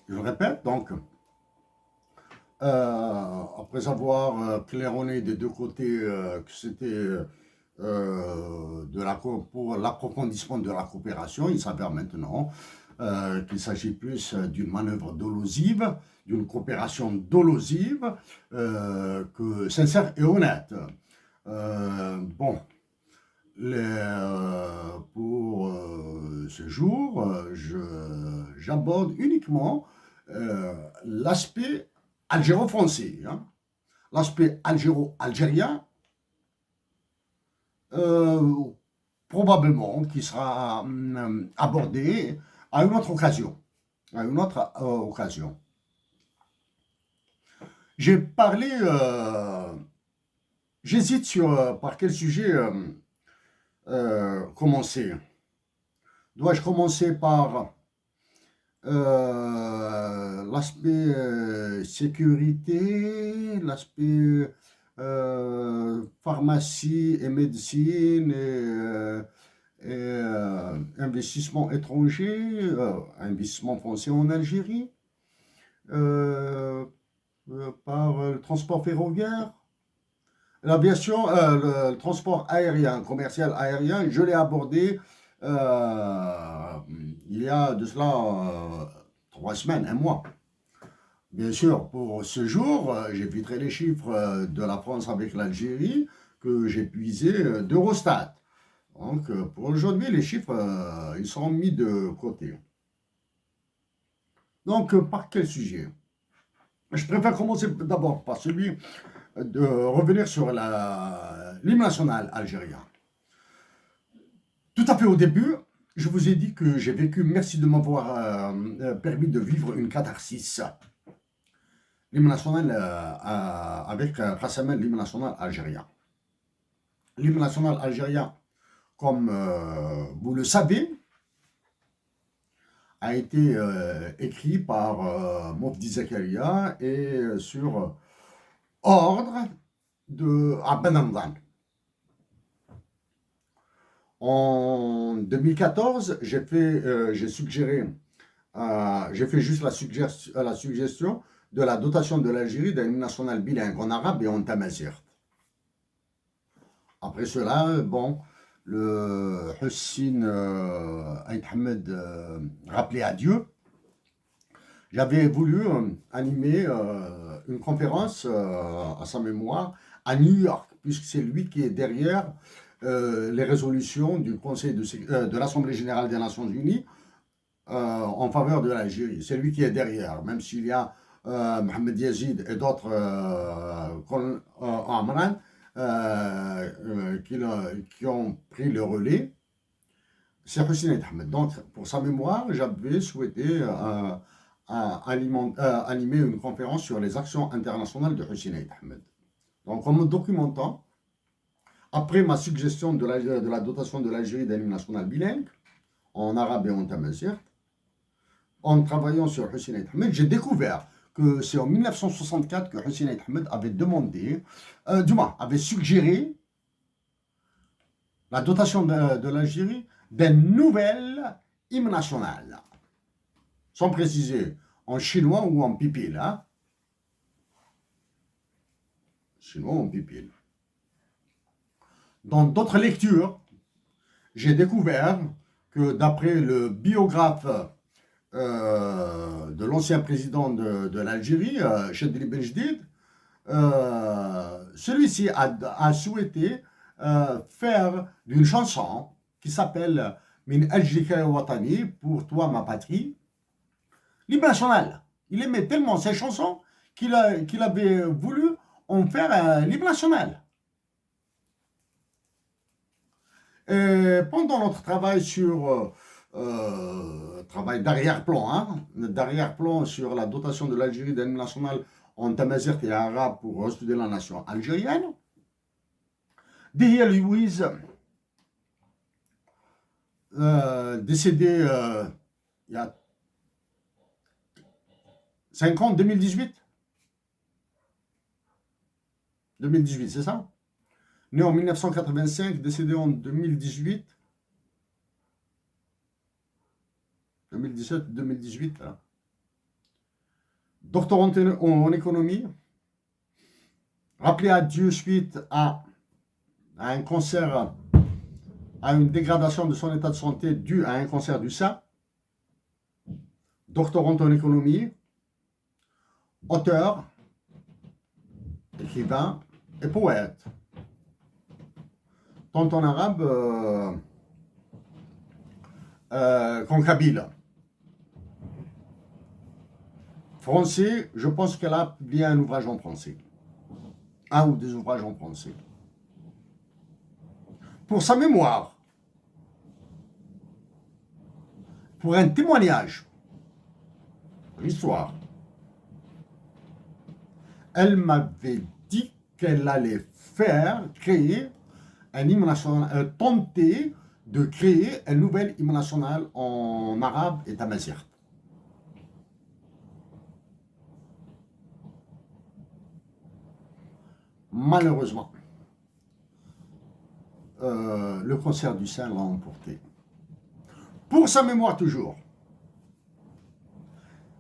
je le répète, donc, après avoir claironné des deux côtés que c'était pour l'approfondissement de la coopération, il s'avère maintenant qu'il s'agit plus d'une manœuvre dolosive, d'une coopération dolosive que sincère et honnête. Bon, pour ce jour, j'aborde uniquement l'aspect algéro-français, hein, l'aspect algéro-algérien, probablement qui sera abordé à une autre occasion. J'ai parlé, j'hésite sur par quel sujet commencer. Dois-je commencer par l'aspect sécurité, l'aspect pharmacie et médecine et investissement étranger, investissement français en Algérie, euh, par le transport ferroviaire, l'aviation, le transport aérien, commercial aérien, je l'ai abordé il y a de cela 3 semaines, un mois. Bien sûr, pour ce jour, j'éviterai les chiffres de la France avec l'Algérie que j'ai puisés d'Eurostat. Donc, pour aujourd'hui, les chiffres, ils sont mis de côté. Donc, par quel sujet? Je préfère commencer d'abord par celui de revenir sur l'hymne national algérien. Tout à fait au début, je vous ai dit que j'ai vécu, merci de m'avoir permis de vivre une catharsis. L'hymne national avec récemment l'hymne national algérien. L'hymne national algérien, comme vous le savez, a été écrit par Mofdi Zakaria et sur ordre de Abd Hamdan. En 2014, j'ai suggéré, j'ai fait juste la suggestion de la dotation de l'Algérie d'un hymne national bilingue en arabe et en tamazight. Après cela, bon, le Hussein Aït Ahmed rappelé à Dieu. J'avais voulu animer une conférence à sa mémoire à New York, puisque c'est lui qui est derrière les résolutions du Conseil de l'Assemblée générale des Nations Unies en faveur de l'Algérie. C'est lui qui est derrière, même s'il y a Mohamed Yazid et d'autres Amran qui ont pris le relais. C'est Hussein Ahmed. Donc, pour sa mémoire, j'avais souhaité animer une conférence sur les actions internationales de Hussein Ahmed. Donc, en me documentant, après ma suggestion de la dotation de l'Algérie d'un hymne national bilingue, en arabe et en tamazight, en travaillant sur Hussein Ahmed, j'ai découvert que c'est en 1964 que Hussein Ahmed avait demandé, du moins, avait suggéré la dotation de l'Algérie d'un nouvel hymne national. Sans préciser en chinois ou en pipil. Hein? Chinois ou en pipil. Dans d'autres lectures, j'ai découvert que d'après le biographe de l'ancien président de l'Algérie, Chedri Benjdid, celui-ci a souhaité faire d'une chanson qui s'appelle Min Ajlika Watani, pour toi ma patrie, l'hymne national. Il aimait tellement ces chansons qu'il avait voulu en faire un l'hymne national. Et pendant notre travail sur travail d'arrière-plan, d'arrière-plan sur la dotation de l'Algérie d'un hymne national en tamazight et arabe pour restuder la nation algérienne, Dihya Louise, décédé il y a 5 ans, 2018. 2018, c'est ça? Né en 1985, décédé en 2018. 2017, 2018. Là. Docteur en économie, rappelé à Dieu suite à un cancer, à une dégradation de son état de santé due à un cancer du sein. Doctorant en économie, auteur, écrivain et poète. Tant en arabe qu'en kabyle. Français, je pense qu'elle a publié un ouvrage en français. Un ou des ouvrages en français. Pour sa mémoire, pour un témoignage, l'histoire, elle m'avait dit qu'elle allait créer un hymne national, tenter de créer un nouvel hymne national en arabe et tamazight. Malheureusement, le concert du Saint l'a emporté. Pour sa mémoire toujours,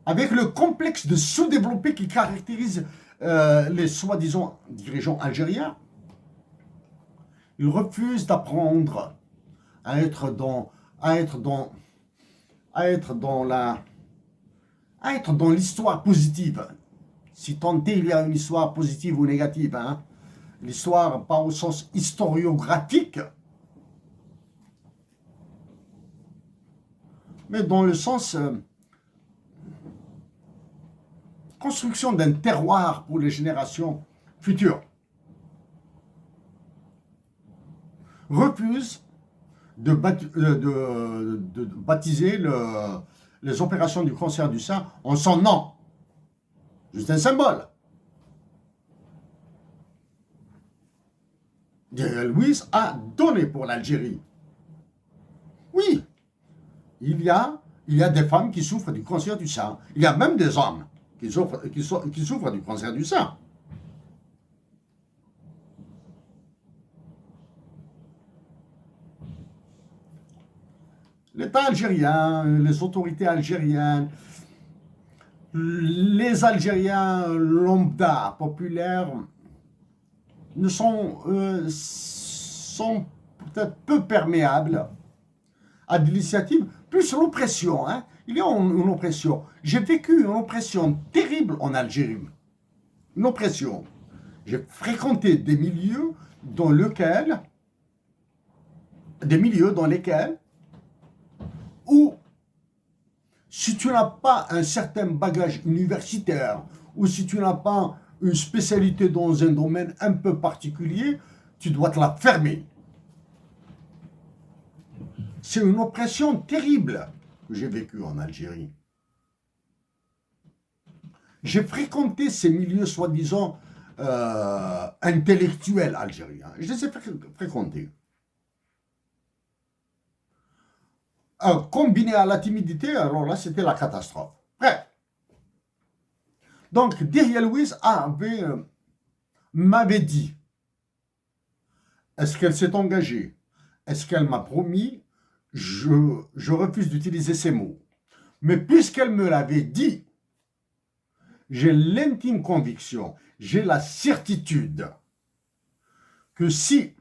avec le complexe de sous-développé qui caractérise les soi-disant dirigeants algériens, ils refusent d'apprendre à être dans l'histoire positive. Si tant est il y a une histoire positive ou négative, hein. L'histoire pas au sens historiographique, mais dans le sens construction d'un terroir pour les générations futures. Refuse de baptiser les opérations du concert du Saint en son nom. Juste un symbole. Louis a donné pour l'Algérie. Oui, il y a des femmes qui souffrent du cancer du sein. Il y a même des hommes qui souffrent du cancer du sein. L'État algérien, les autorités algériennes, les Algériens lambda populaires sont peut-être peu perméables à de l'initiative, plus l'oppression. Hein. Il y a une oppression. J'ai vécu une oppression terrible en Algérie. Une oppression. J'ai fréquenté des milieux dans lesquels où si tu n'as pas un certain bagage universitaire ou si tu n'as pas une spécialité dans un domaine un peu particulier, tu dois te la fermer. C'est une oppression terrible que j'ai vécue en Algérie. J'ai fréquenté ces milieux soi-disant intellectuels algériens. Je les ai fréquentés. Combiné à la timidité, alors là, c'était la catastrophe. Bref. Donc, Dihya Louise m'avait dit, est-ce qu'elle s'est engagée? Est-ce qu'elle m'a promis? Je refuse d'utiliser ces mots. Mais puisqu'elle me l'avait dit, j'ai l'intime conviction, j'ai la certitude que si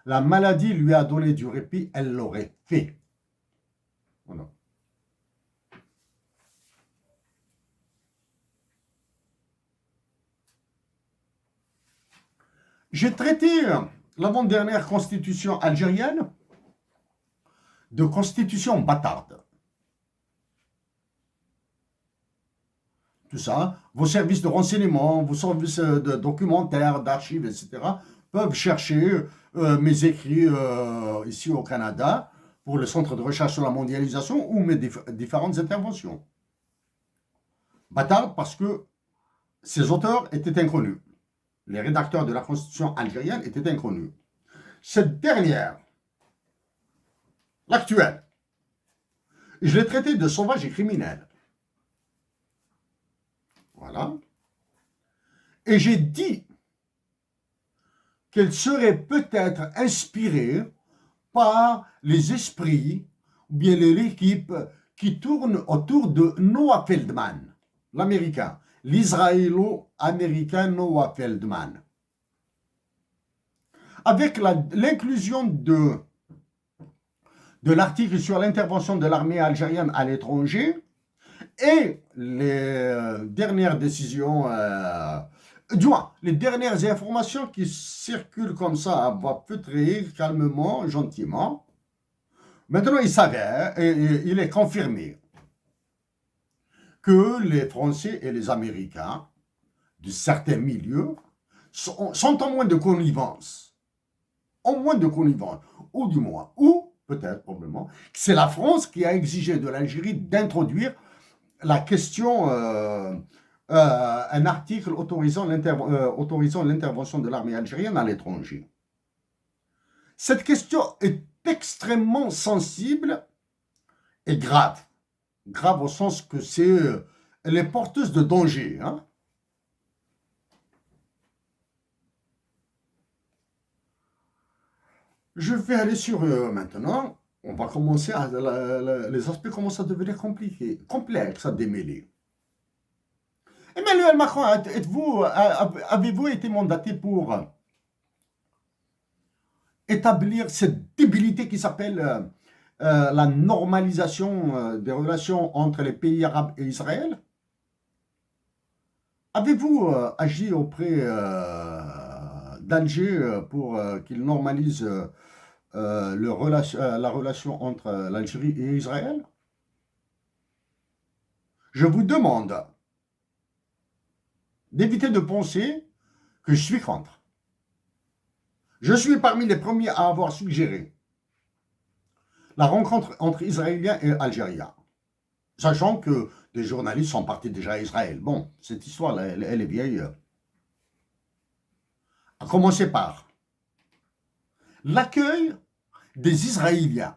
la maladie lui a donné du répit, elle l'aurait fait. Voilà. J'ai traité l'avant-dernière constitution algérienne de constitution bâtarde. Tout ça, vos services de renseignement, vos services de documentaires, d'archives, etc., peuvent chercher mes écrits ici au Canada pour le Centre de recherche sur la mondialisation ou mes différentes interventions. Bâtarde parce que ces auteurs étaient inconnus. Les rédacteurs de la Constitution algérienne étaient inconnus. Cette dernière, l'actuelle, je l'ai traitée de sauvage et criminelle. Voilà. Et j'ai dit qu'elle serait peut-être inspirée par les esprits ou bien l'équipe qui tourne autour de Noah Feldman, l'Américain, l'Israélo-Américain Noah Feldman. Avec l'inclusion de l'article sur l'intervention de l'armée algérienne à l'étranger et les dernières décisions, les dernières informations qui circulent comme ça à voix feutrée, calmement, gentiment. Maintenant, il s'avère, et il est confirmé, que les Français et les Américains, de certains milieux, sont en moins de connivence. En moins de connivence. Ou du moins, ou peut-être, probablement, c'est la France qui a exigé de l'Algérie d'introduire la question un article autorisant l'intervention de l'armée algérienne à l'étranger. Cette question est extrêmement sensible et grave. Grave au sens que elle est porteuse de danger. Hein. Je vais aller sur maintenant. On va commencer à... les aspects commencent à devenir compliqués, complexes à démêler. Emmanuel Macron, avez-vous été mandaté pour établir cette débilité qui s'appelle la normalisation des relations entre les pays arabes et Israël? Avez-vous agi auprès d'Alger pour qu'il normalise la relation entre l'Algérie et Israël? Je vous demande d'éviter de penser que je suis contre. Je suis parmi les premiers à avoir suggéré la rencontre entre Israéliens et Algériens, sachant que des journalistes sont partis déjà à Israël. Bon, cette histoire, elle est vieille. À commencer par l'accueil des Israéliens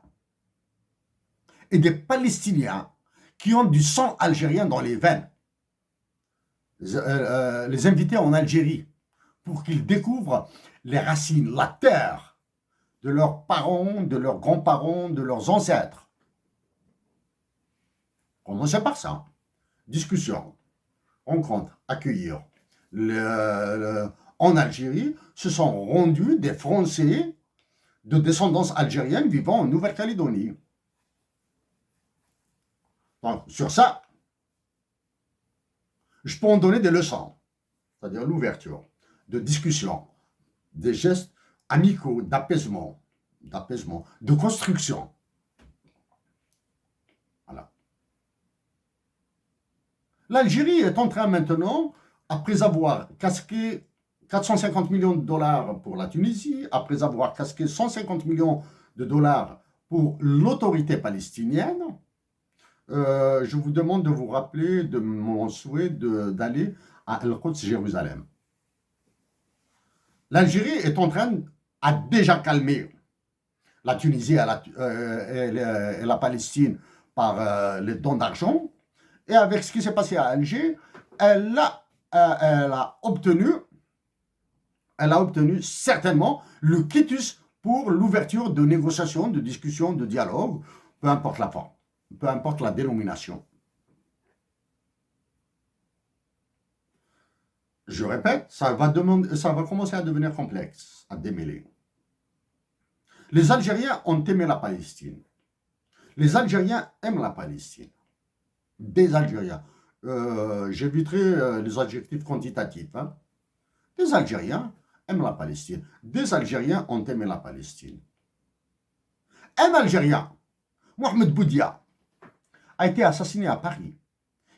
et des Palestiniens qui ont du sang algérien dans les veines. Les inviter en Algérie pour qu'ils découvrent les racines, la terre de leurs parents, de leurs grands-parents, de leurs ancêtres. Commencez par ça. Discussion, rencontre, accueillir. En Algérie, se sont rendus des Français de descendance algérienne vivant en Nouvelle-Calédonie. Donc, sur ça, je peux en donner des leçons, c'est-à-dire l'ouverture, de discussion, des gestes amicaux, d'apaisement, de construction. Voilà. L'Algérie est en train maintenant, après avoir casqué 450 millions de dollars pour la Tunisie, après avoir casqué 150 millions de dollars pour l'autorité palestinienne, je vous demande de vous rappeler de mon souhait d'aller à El-Quds, Jérusalem. L'Algérie est en train à déjà calmer la Tunisie et la Palestine par les dons d'argent. Et avec ce qui s'est passé à Alger, elle a obtenu certainement le quitus pour l'ouverture de négociations, de discussions, de dialogues, peu importe la forme, peu importe la dénomination. Je répète, ça va commencer à devenir complexe, à démêler. Les Algériens ont aimé la Palestine. Les Algériens aiment la Palestine. Des Algériens. J'éviterai les adjectifs quantitatifs. Hein. Des Algériens aiment la Palestine. Des Algériens ont aimé la Palestine. Un Algérien, Mohamed Boudia, a été assassiné à Paris.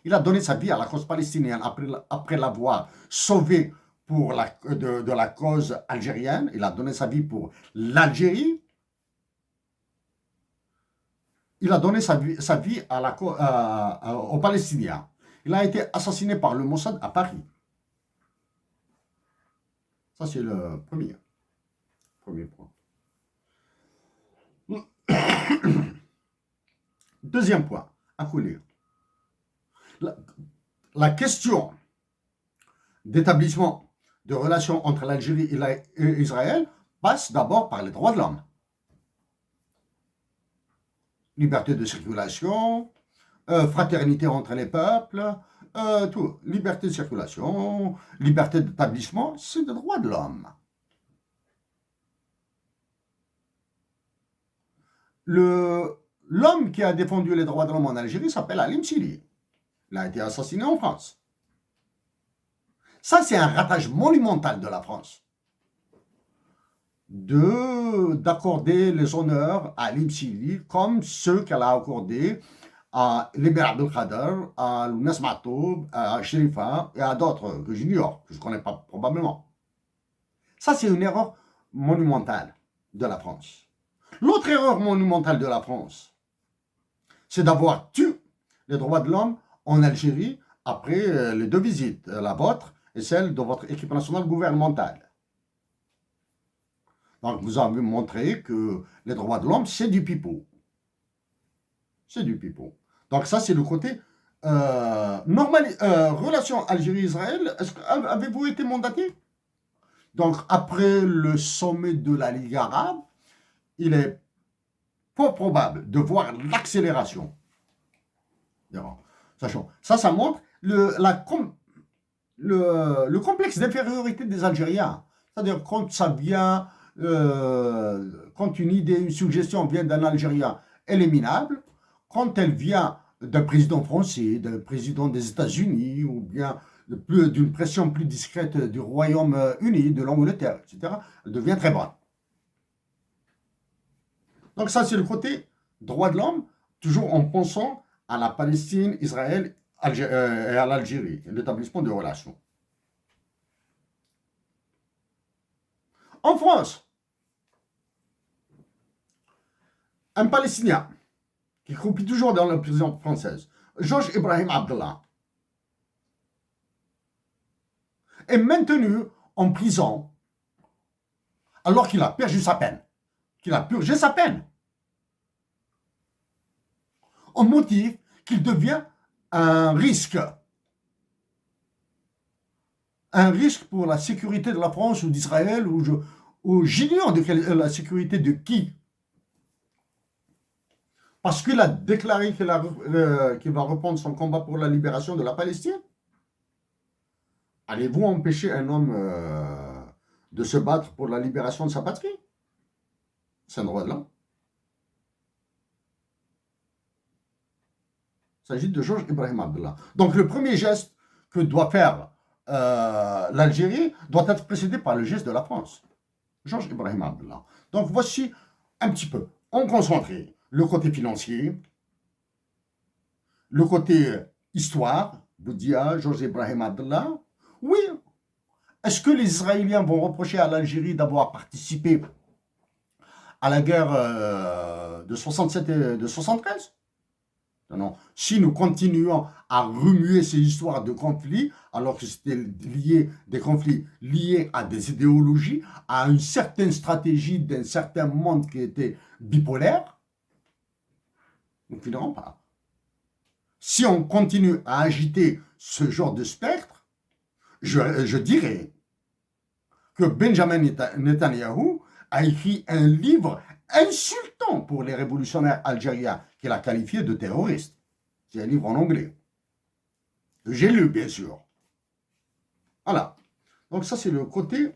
Il a donné sa vie à la cause palestinienne après l'avoir sauvé de la cause algérienne. Il a donné sa vie pour l'Algérie. Il a donné sa vie aux Palestiniens. Il a été assassiné par le Mossad à Paris. Ça, c'est le premier point. Deuxième point, à couler. La question d'établissement de relations entre l'Algérie et Israël passe d'abord par les droits de l'homme. Liberté de circulation, fraternité entre les peuples, tout. Liberté de circulation, liberté d'établissement, c'est des droits de l'homme. L'homme qui a défendu les droits de l'homme en Algérie s'appelle Halim Sili. Il a été assassiné en France. Ça, c'est un ratage monumental de la France. D'accorder les honneurs à Halim Sili comme ceux qu'elle a accordés à Libera Abdelkader, à Lounes Matoub, à Sherifa et à d'autres que j'ignore, que je ne connais pas probablement. Ça, c'est une erreur monumentale de la France. L'autre erreur monumentale de la France, c'est d'avoir tué les droits de l'homme en Algérie après les deux visites, la vôtre et celle de votre équipe nationale gouvernementale. Donc, vous avez montré que les droits de l'homme, c'est du pipeau. C'est du pipeau. Donc, ça, c'est le côté relation Algérie-Israël. Avez-vous été mandaté? Donc, après le sommet de la Ligue arabe, il est peu probable de voir l'accélération. Sachant, ça montre le complexe d'infériorité des Algériens. C'est-à-dire, quand ça vient, quand une idée, une suggestion vient d'un Algérien, elle est minable. Quand elle vient d'un président français, d'un président des États-Unis, ou bien d'une pression plus discrète du Royaume-Uni, de l'Angleterre, etc., elle devient très bonne. Donc ça, c'est le côté droit de l'homme, toujours en pensant à la Palestine, Israël et à l'Algérie, l'établissement de relations. En France, un Palestinien qui croupit toujours dans la prison française, Georges Ibrahim Abdallah, est maintenu en prison alors qu'il a perdu sa peine, qu'il a purgé sa peine, au motif qu'il devient un risque pour la sécurité de la France ou d'Israël, ou j'ignore la sécurité de qui. Parce qu'il a déclaré qu'il va reprendre son combat pour la libération de la Palestine. Allez-vous empêcher un homme de se battre pour la libération de sa patrie? C'est un droit de l'homme. Il s'agit de Georges Ibrahim Abdallah. Donc le premier geste que doit faire l'Algérie doit être précédé par le geste de la France. Georges Ibrahim Abdallah. Donc voici un petit peu, on concentre le côté financier, le côté histoire, Boudia, Georges Ibrahim Abdallah. Oui, est-ce que les Israéliens vont reprocher à l'Algérie d'avoir participé à la guerre de 67 et de 73? Non. Si nous continuons à remuer ces histoires de conflits, alors que c'était des conflits liés à des idéologies, à une certaine stratégie d'un certain monde qui était bipolaire, nous ne finirons pas. Si on continue à agiter ce genre de spectre, je dirais que Benjamin Netanyahu a écrit un livre insultant pour les révolutionnaires algériens, qu'il a qualifié de terroristes. C'est un livre en anglais. J'ai lu, bien sûr. Voilà. Donc ça, c'est le côté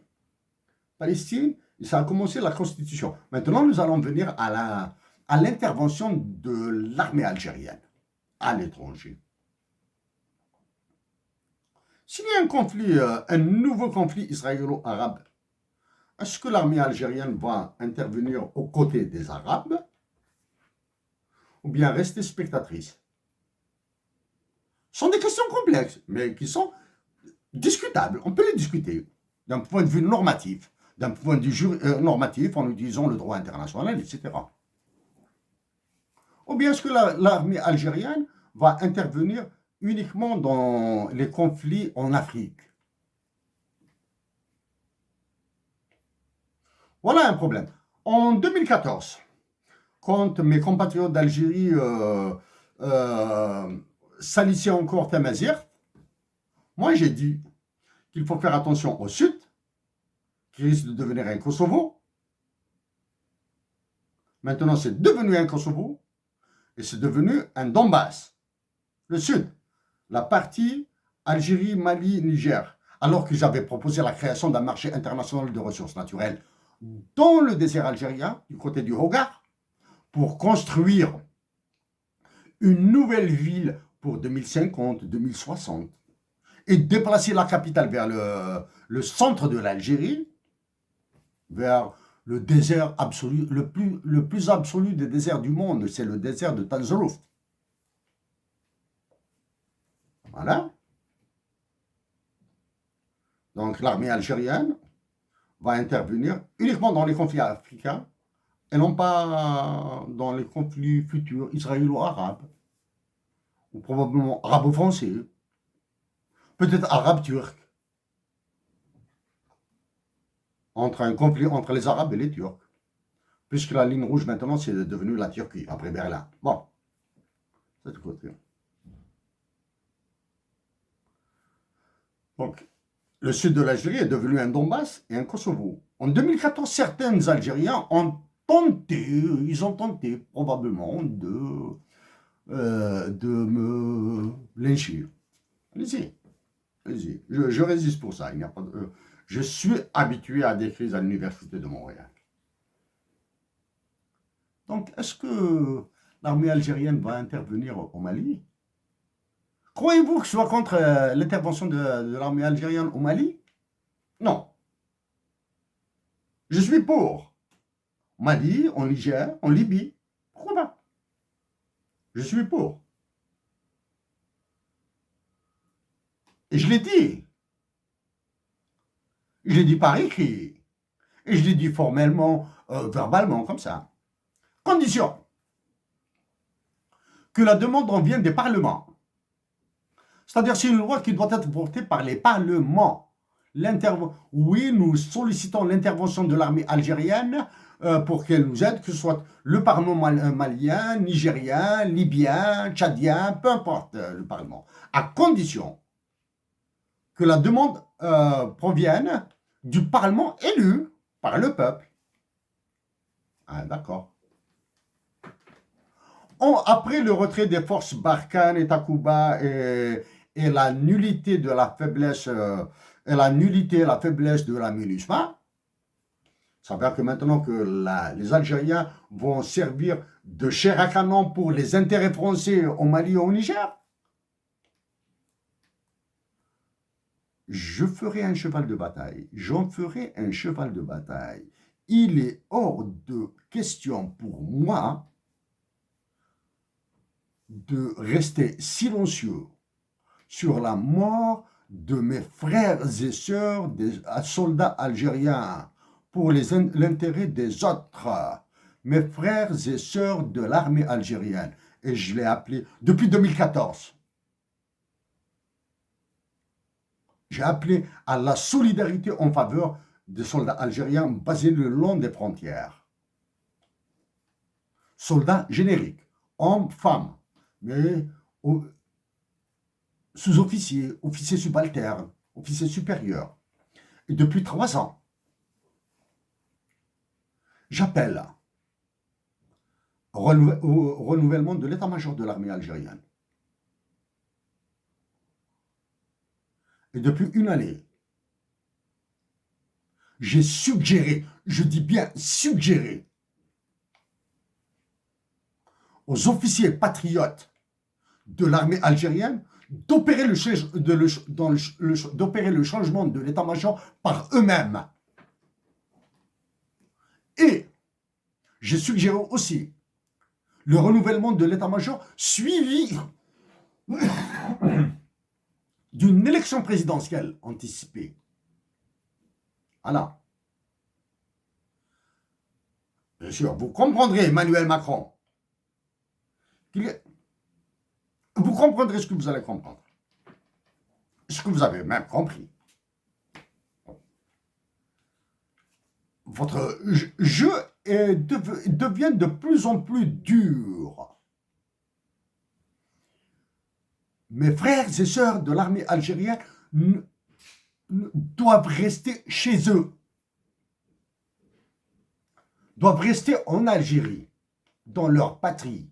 Palestine. Et ça a commencé la Constitution. Maintenant, nous allons venir à l'intervention de l'armée algérienne à l'étranger. S'il y a un conflit, un nouveau conflit israélo-arabe, est-ce que l'armée algérienne va intervenir aux côtés des Arabes ou bien rester spectatrice? Ce sont des questions complexes, mais qui sont discutables. On peut les discuter d'un point de vue normatif, d'un point de vue normatif en utilisant le droit international, etc. Ou bien est-ce que l'armée algérienne va intervenir uniquement dans les conflits en Afrique? Voilà un problème. En 2014, quand mes compatriotes d'Algérie salissaient encore Tamazir, moi j'ai dit qu'il faut faire attention au sud, qui risque de devenir un Kosovo. Maintenant, c'est devenu un Kosovo et c'est devenu un Donbass. Le sud, la partie Algérie, Mali, Niger, alors que j'avais proposé la création d'un marché international de ressources naturelles dans le désert algérien, du côté du Hogar, pour construire une nouvelle ville pour 2050, 2060, et déplacer la capitale vers le centre de l'Algérie, vers le désert absolu, le plus absolu des déserts du monde, c'est le désert de Tanzrouf. Voilà. Donc l'armée algérienne va intervenir uniquement dans les conflits africains et non pas dans les conflits futurs israélo-arabes ou probablement arabo-français. peut-être arabe-turc, entre un conflit entre les Arabes et les Turcs, puisque la ligne rouge maintenant c'est devenu la Turquie, après Berlin. Bon, c'est tout côté. Donc, le sud de l'Algérie est devenu un Donbass et un Kosovo. En 2014, certains Algériens ont tenté probablement de me lyncher. Allez-y, allez-y. Je résiste pour ça. Il n'y a pas de, je suis habitué à des crises à l'université de Montréal. Donc, est-ce que l'armée algérienne va intervenir au Mali? Croyez-vous que je sois contre l'intervention de l'armée algérienne au Mali? Non. Je suis pour. Mali, en Niger, en Libye. Pourquoi pas? Je suis pour. Et je l'ai dit. Je l'ai dit par écrit. Et je l'ai dit formellement, verbalement, comme ça. Condition que la demande en vienne des parlements. C'est-à-dire, c'est une loi qui doit être portée par les parlements. Oui, nous sollicitons l'intervention de l'armée algérienne pour qu'elle nous aide, que ce soit le Parlement malien, nigérien, libyen, tchadien, peu importe le Parlement, à condition que la demande provienne du Parlement élu par le peuple. Ah, d'accord. Après le retrait des forces Barkhane et Takuba et la nullité de la faiblesse et la faiblesse de la MINUSMA, ça veut dire que maintenant que les Algériens vont servir de chair à canon pour les intérêts français au Mali et au Niger, je ferai un cheval de bataille. J'en ferai un cheval de bataille. Il est hors de question pour moi de rester silencieux sur la mort de mes frères et sœurs, des soldats algériens, pour l'intérêt des autres, mes frères et sœurs de l'armée algérienne. Et je l'ai appelé depuis 2014. J'ai appelé à la solidarité en faveur des soldats algériens basés le long des frontières. Soldats génériques, hommes, femmes, mais sous-officiers, officiers subalternes, officiers supérieurs. Et depuis 3 ans, j'appelle au renouvellement de l'état-major de l'armée algérienne. Et depuis une année, j'ai suggéré, je dis bien suggéré, aux officiers patriotes de l'armée algérienne d'opérer le changement de l'état-major par eux-mêmes. Et j'ai suggéré aussi le renouvellement de l'état-major suivi d'une élection présidentielle anticipée. Voilà. Bien sûr, vous comprendrez, Emmanuel Macron. Vous comprendrez ce que vous allez comprendre. Ce que vous avez même compris. Votre jeu devient de plus en plus dur. Mes frères et sœurs de l'armée algérienne doivent rester chez eux. Doivent rester en Algérie, dans leur patrie.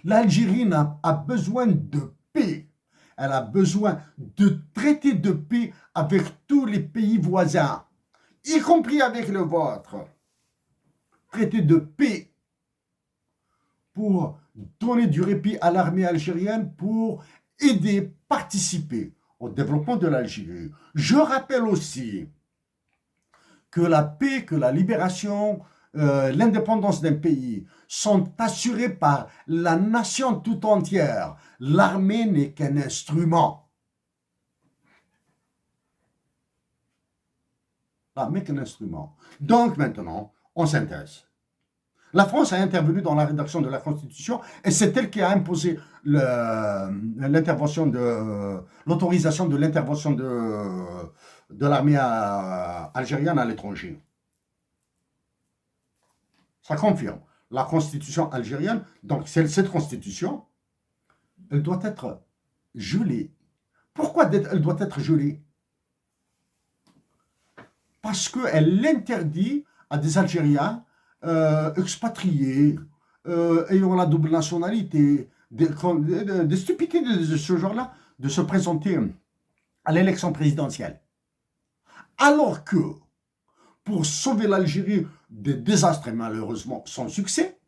L'Algérie a besoin de paix. Elle a besoin de traités de paix avec tous les pays voisins, y compris avec le vôtre. Traité de paix pour donner du répit à l'armée algérienne, pour aider, participer au développement de l'Algérie. Je rappelle aussi que la paix, que la libération, l'indépendance d'un pays sont assurées par la nation tout entière. L'armée n'est qu'un instrument. L'armée n'est qu'un instrument. Donc maintenant, on s'intéresse. La France a intervenu dans la rédaction de la Constitution et c'est elle qui a imposé l'autorisation de l'intervention de l'armée algérienne à l'étranger. Ça confirme. La Constitution algérienne, donc cette Constitution, elle doit être gelée. Pourquoi elle doit être gelée? Parce qu'elle interdit à des Algériens expatriés, ayant la double nationalité, des stupidités de ce genre-là, de se présenter à l'élection présidentielle. Alors que, pour sauver l'Algérie des désastres et malheureusement sans succès,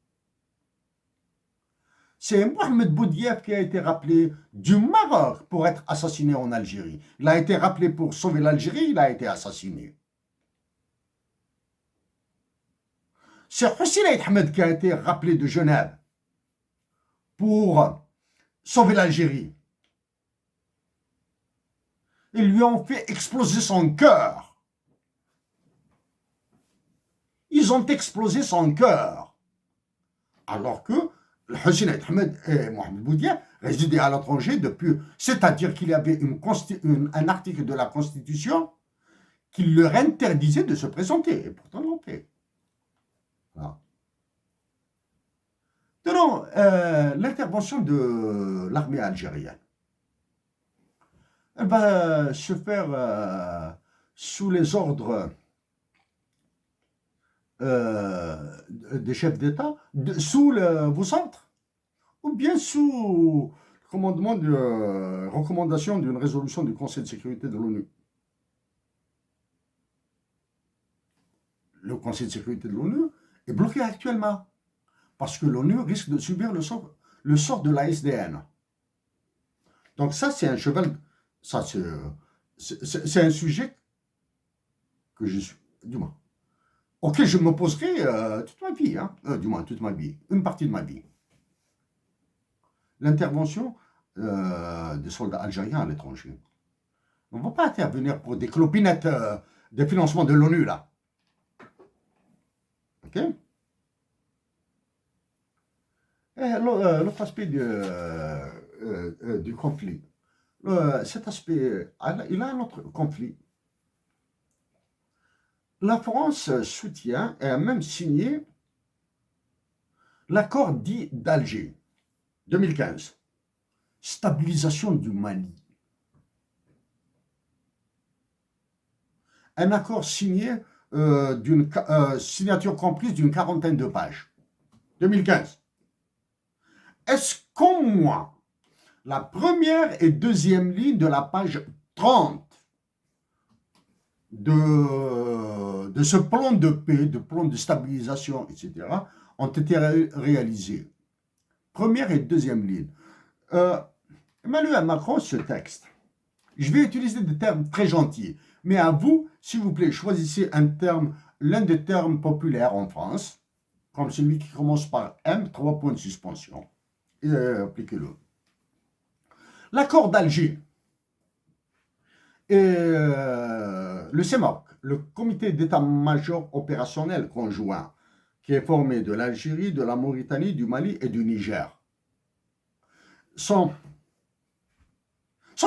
c'est Mohamed Boudiaf qui a été rappelé du Maroc pour être assassiné en Algérie. Il a été rappelé pour sauver l'Algérie, il a été assassiné. C'est Hussein Ahmed qui a été rappelé de Genève pour sauver l'Algérie. Ils lui ont fait exploser son cœur. Ils ont explosé son cœur. Alors que Hussein Ahmed et Mohamed Boudiaf résidaient à l'étranger depuis... C'est-à-dire qu'il y avait un article de la Constitution qui leur interdisait de se présenter. Et pourtant, ils l'ont fait. Voilà. Donc, l'intervention de l'armée algérienne, elle va se faire sous les ordres des chefs d'État, sous vos ordres, ou bien sous le commandement de recommandation d'une résolution du Conseil de sécurité de l'ONU. Le Conseil de sécurité de l'ONU est bloqué actuellement, parce que l'ONU risque de subir le sort de la SDN. Donc ça, c'est un cheval, ça c'est un sujet que je suis, du moins, auquel je m'opposerai toute ma vie, hein, du moins toute ma vie, une partie de ma vie. L'intervention des soldats algériens à l'étranger. On ne va pas intervenir pour des clopinettes des financements de l'ONU, là. OK? L'autre aspect du conflit, cet aspect, il a un autre conflit. La France soutient et a même signé l'accord dit d'Alger, 2015, stabilisation du Mali. Un accord signé d'une signature comprise d'une quarantaine de pages, 2015. Est-ce qu'au moins la première et deuxième ligne de la page 30 de ce plan de paix, de plan de stabilisation, etc., ont été réalisées? Première et deuxième ligne. Emmanuel Macron, ce texte, je vais utiliser des termes très gentils, mais à vous, s'il vous plaît, choisissez un terme, l'un des termes populaires en France, comme celui qui commence par M, 3 points de suspension. Et appliquez-le. L'accord d'Alger et le CEMOC, le comité d'état-major opérationnel conjoint, qui est formé de l'Algérie, de la Mauritanie, du Mali et du Niger, sont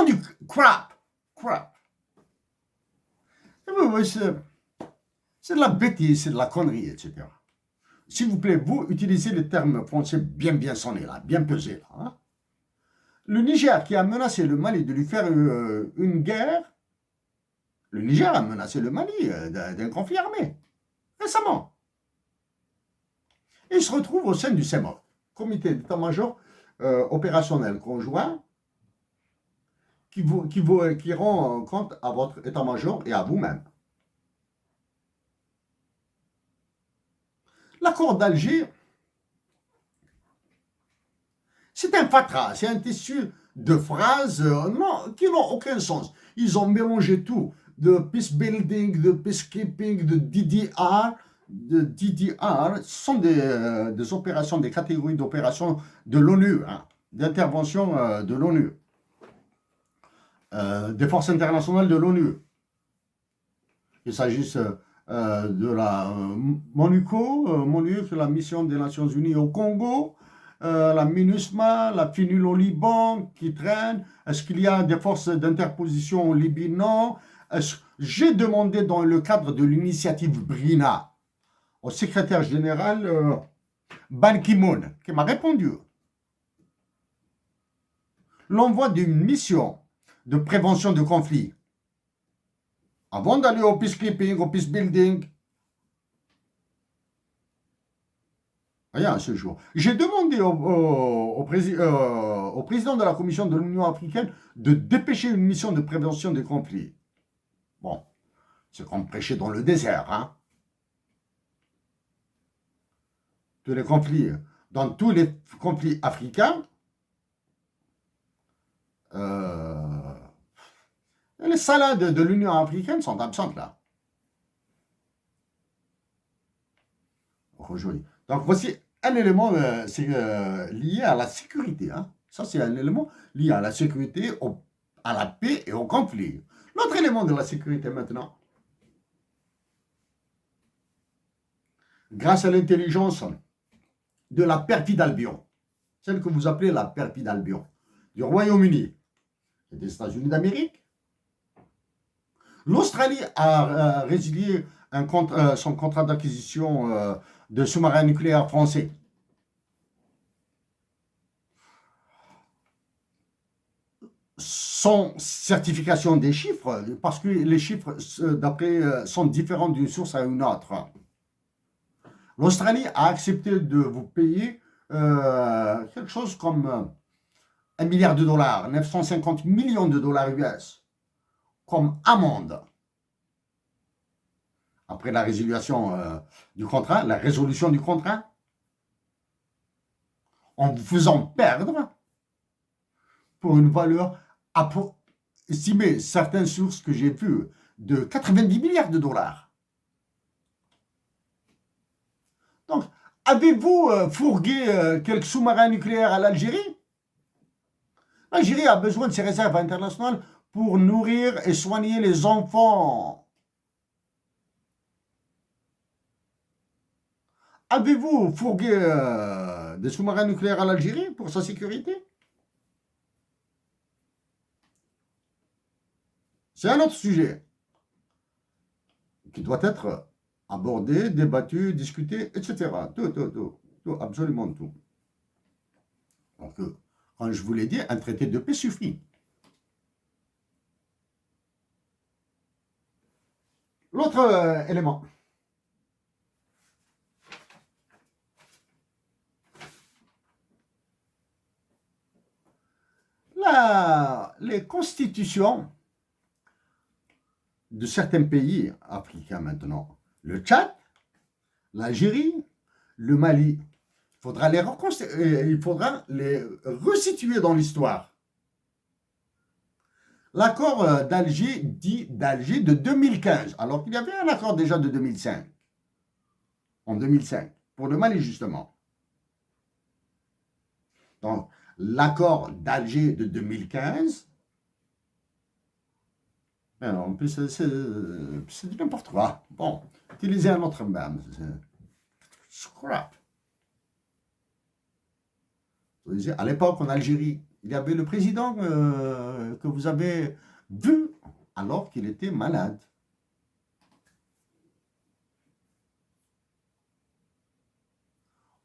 du crap. C'est de la bêtise, c'est de la connerie, etc. S'il vous plaît, vous utilisez les termes français bien sonnés, là, bien pesés. Là, hein. Le Niger qui a menacé le Mali de lui faire une guerre, le Niger a menacé le Mali d'un conflit armé, récemment. Et il se retrouve au sein du CEMOC, comité d'état-major opérationnel conjoint, qui rend compte à votre état-major et à vous-même. L'accord d'Alger, c'est un fatras, c'est un tissu de phrases qui n'ont aucun sens. Ils ont mélangé tout, de peace building, de peacekeeping, de DDR. Ce sont des opérations, des catégories d'opérations de l'ONU, hein, d'intervention de l'ONU, des forces internationales de l'ONU. Il s'agisse de la MONUC, la mission des Nations Unies au Congo, la MINUSMA, la FINUL au Liban qui traîne. Est-ce qu'il y a des forces d'interposition au Liban? J'ai demandé dans le cadre de l'initiative BRINA au secrétaire général Ban Ki-moon, qui m'a répondu. L'envoi d'une mission de prévention de conflits. Avant d'aller au peacekeeping, au peacebuilding, rien à ce jour. J'ai demandé au président de la Commission de l'Union africaine de dépêcher une mission de prévention des conflits. Bon, c'est comme prêcher dans le désert, hein. Tous les conflits, dans tous les conflits africains, les salades de l'Union africaine sont absentes là. Donc voici un élément lié à la sécurité. Hein. Ça, c'est un élément lié à la sécurité, à la paix et au conflit. L'autre élément de la sécurité maintenant, grâce à l'intelligence de la perfide Albion, celle que vous appelez la perfide Albion, du Royaume-Uni et des États-Unis d'Amérique, l'Australie a résilié son contrat d'acquisition de sous-marins nucléaires français. Sans certification des chiffres, parce que les chiffres d'après sont différents d'une source à une autre. L'Australie a accepté de vous payer quelque chose comme 1 milliard de dollars, 950 millions de dollars US, comme amende. Après la résolution du contrat, la résolution du contrat, en vous faisant perdre pour une valeur estimée, certaines sources que j'ai vues, de 90 milliards de dollars. Donc, avez-vous fourgué quelques sous-marins nucléaires à l'Algérie? L'Algérie a besoin de ses réserves internationales pour nourrir et soigner les enfants. Avez-vous fourgué des sous-marins nucléaires à l'Algérie pour sa sécurité? C'est un autre sujet qui doit être abordé, débattu, discuté, etc. Tout, absolument tout. Donc, quand je vous l'ai dit, un traité de paix suffit. L'autre élément. Les constitutions de certains pays africains maintenant, le Tchad, l'Algérie, le Mali, il faudra les resituer dans l'histoire. L'accord d'Alger dit d'Alger de 2015, alors qu'il y avait un accord déjà de 2005, en 2005, pour le Mali justement. Donc, l'accord d'Alger de 2015, en plus, c'est du n'importe quoi. Bon, utilisez un autre même. Scrap. À l'époque, en Algérie, il y avait le président que vous avez vu alors qu'il était malade.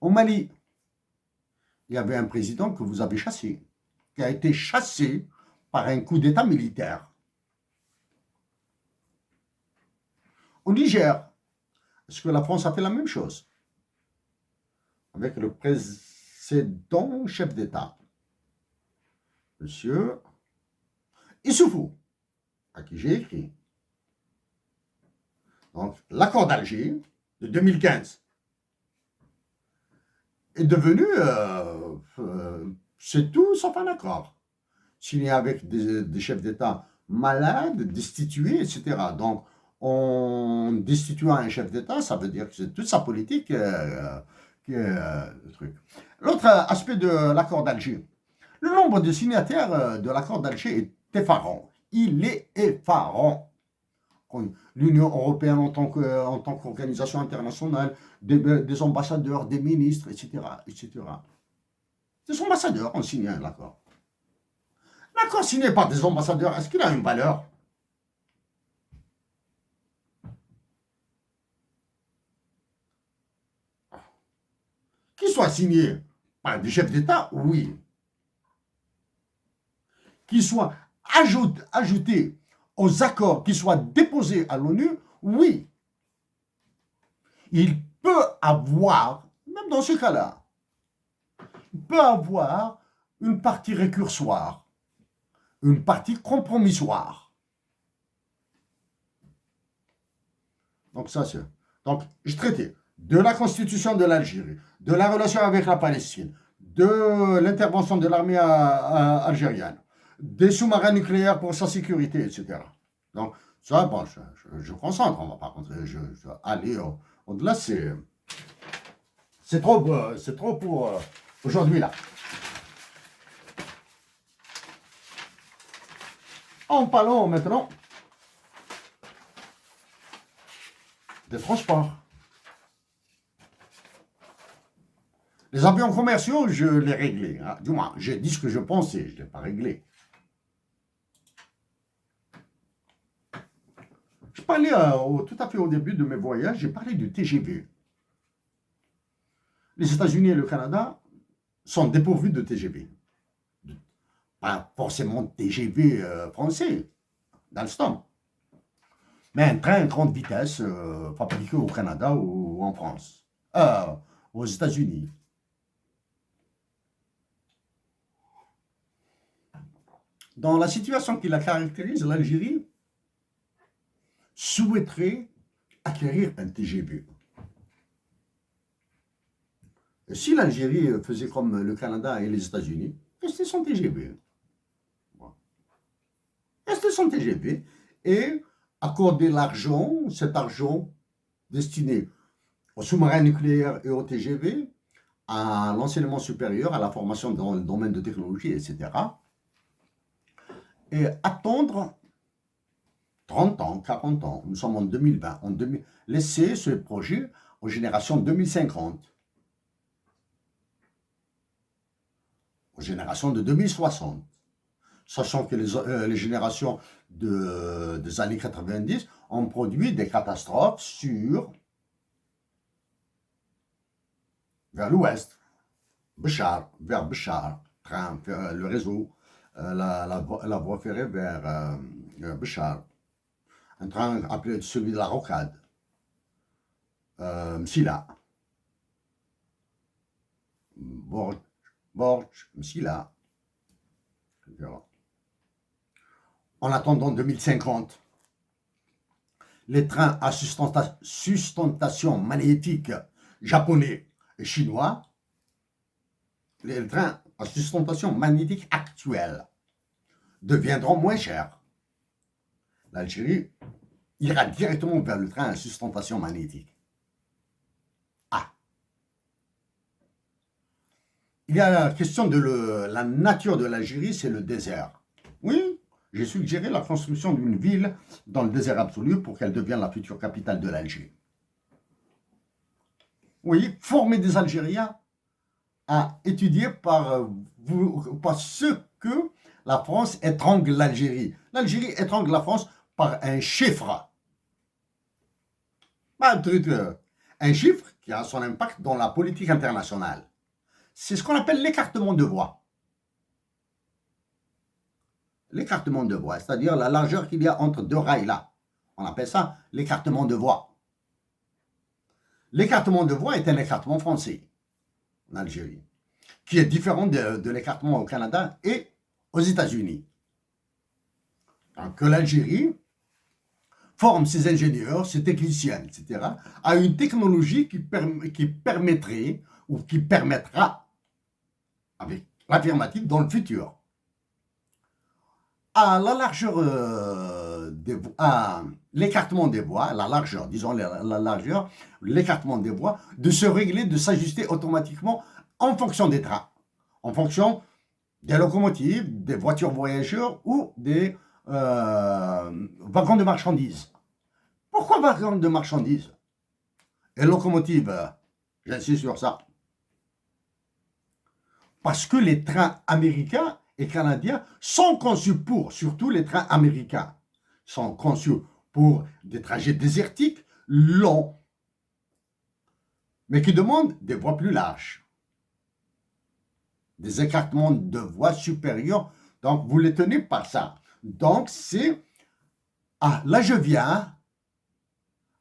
Au Mali, il y avait un président que vous avez chassé, qui a été chassé par un coup d'État militaire. Au Niger, est-ce que la France a fait la même chose avec le précédent chef d'État, Monsieur Issoufou, à qui j'ai écrit. Donc, l'accord d'Alger de 2015 est devenu, c'est tout sauf un accord, signé avec des chefs d'État malades, destitués, etc. Donc, en destituant un chef d'État, ça veut dire que c'est toute sa politique qui est le truc. L'autre aspect de l'accord d'Alger, le nombre de signataires de l'accord d'Alger est effarant. Il est effarant. l'Union européenne en tant qu'organisation internationale, des ambassadeurs, des ministres, etc., etc. Des ambassadeurs ont signé un accord. L'accord signé par des ambassadeurs, est-ce qu'il a une valeur? Qu'il soit signé par des chefs d'État, oui. Qu'il soit ajouté aux accords qui soient déposés à l'ONU, oui. Il peut avoir, même dans ce cas-là, il peut avoir une partie récursoire, une partie compromissoire. Donc ça, c'est... Donc, je traitais de la constitution de l'Algérie, de la relation avec la Palestine, de l'intervention de l'armée algérienne, des sous-marins nucléaires pour sa sécurité, etc. Donc, ça, bon, je concentre, on va pas rentrer, aller au-delà, c'est trop pour aujourd'hui, là. En parlant maintenant des transports. Les avions commerciaux, je l'ai réglé. Hein. Du moins, j'ai dit ce que je pensais, je ne l'ai pas réglé. Je parlais tout à fait au début de mes voyages, j'ai parlé du TGV. Les États-Unis et le Canada sont dépourvus de TGV. Pas forcément TGV français, d'Alstom. Mais un train à grande vitesse fabriqué au Canada ou en France. Aux États-Unis. Dans la situation qui la caractérise, l'Algérie souhaiterait acquérir un TGV. Et si l'Algérie faisait comme le Canada et les États-Unis, restait son TGV. Restait son TGV et accorder l'argent, cet argent destiné aux sous-marins nucléaires et au TGV, à l'enseignement supérieur, à la formation dans le domaine de technologie, etc. Et attendre 30 ans, 40 ans, nous sommes en 2020, laisser ce projet aux générations 2050, aux générations de 2060, sachant que les générations des années 90 ont produit des catastrophes vers l'ouest, vers Béchar, le réseau, la voie ferrée vers Béchar, un train appelé celui de la Rocade, Msila, Borj, Msila, etc. En attendant 2050, les trains à sustentation magnétique japonais et chinois, les trains à sustentation magnétique actuels deviendront moins chers. L'Algérie ira directement vers le train à sustentation magnétique. Il y a la question de la nature de l'Algérie, c'est le désert. Oui, j'ai suggéré la construction d'une ville dans le désert absolu pour qu'elle devienne la future capitale de l'Algérie. Oui, former des Algériens à étudier par ce que la France étrangle l'Algérie. L'Algérie étrangle la France par un chiffre. Un chiffre qui a son impact dans la politique internationale. C'est ce qu'on appelle l'écartement de voie. L'écartement de voie, c'est-à-dire la largeur qu'il y a entre deux rails là. On appelle ça l'écartement de voie. L'écartement de voie est un écartement français en Algérie, qui est différent de l'écartement au Canada et aux États-Unis. Que l'Algérie forme ses ingénieurs, ses techniciens, etc., à une technologie qui permettrait ou qui permettra, avec l'affirmative, dans le futur, à la largeur à l'écartement des voies, la largeur, disons la largeur, l'écartement des voies, de se régler, de s'ajuster automatiquement en fonction des trains, en fonction des locomotives, des voitures voyageurs ou des wagons de marchandises. Pourquoi wagon de marchandises et locomotives? J'insiste sur ça. Parce que les trains américains et canadiens sont conçus pour, surtout les trains américains, sont conçus pour des trajets désertiques longs, mais qui demandent des voies plus larges, des écartements de voies supérieures. Donc, vous les tenez par ça. Donc, c'est, là je viens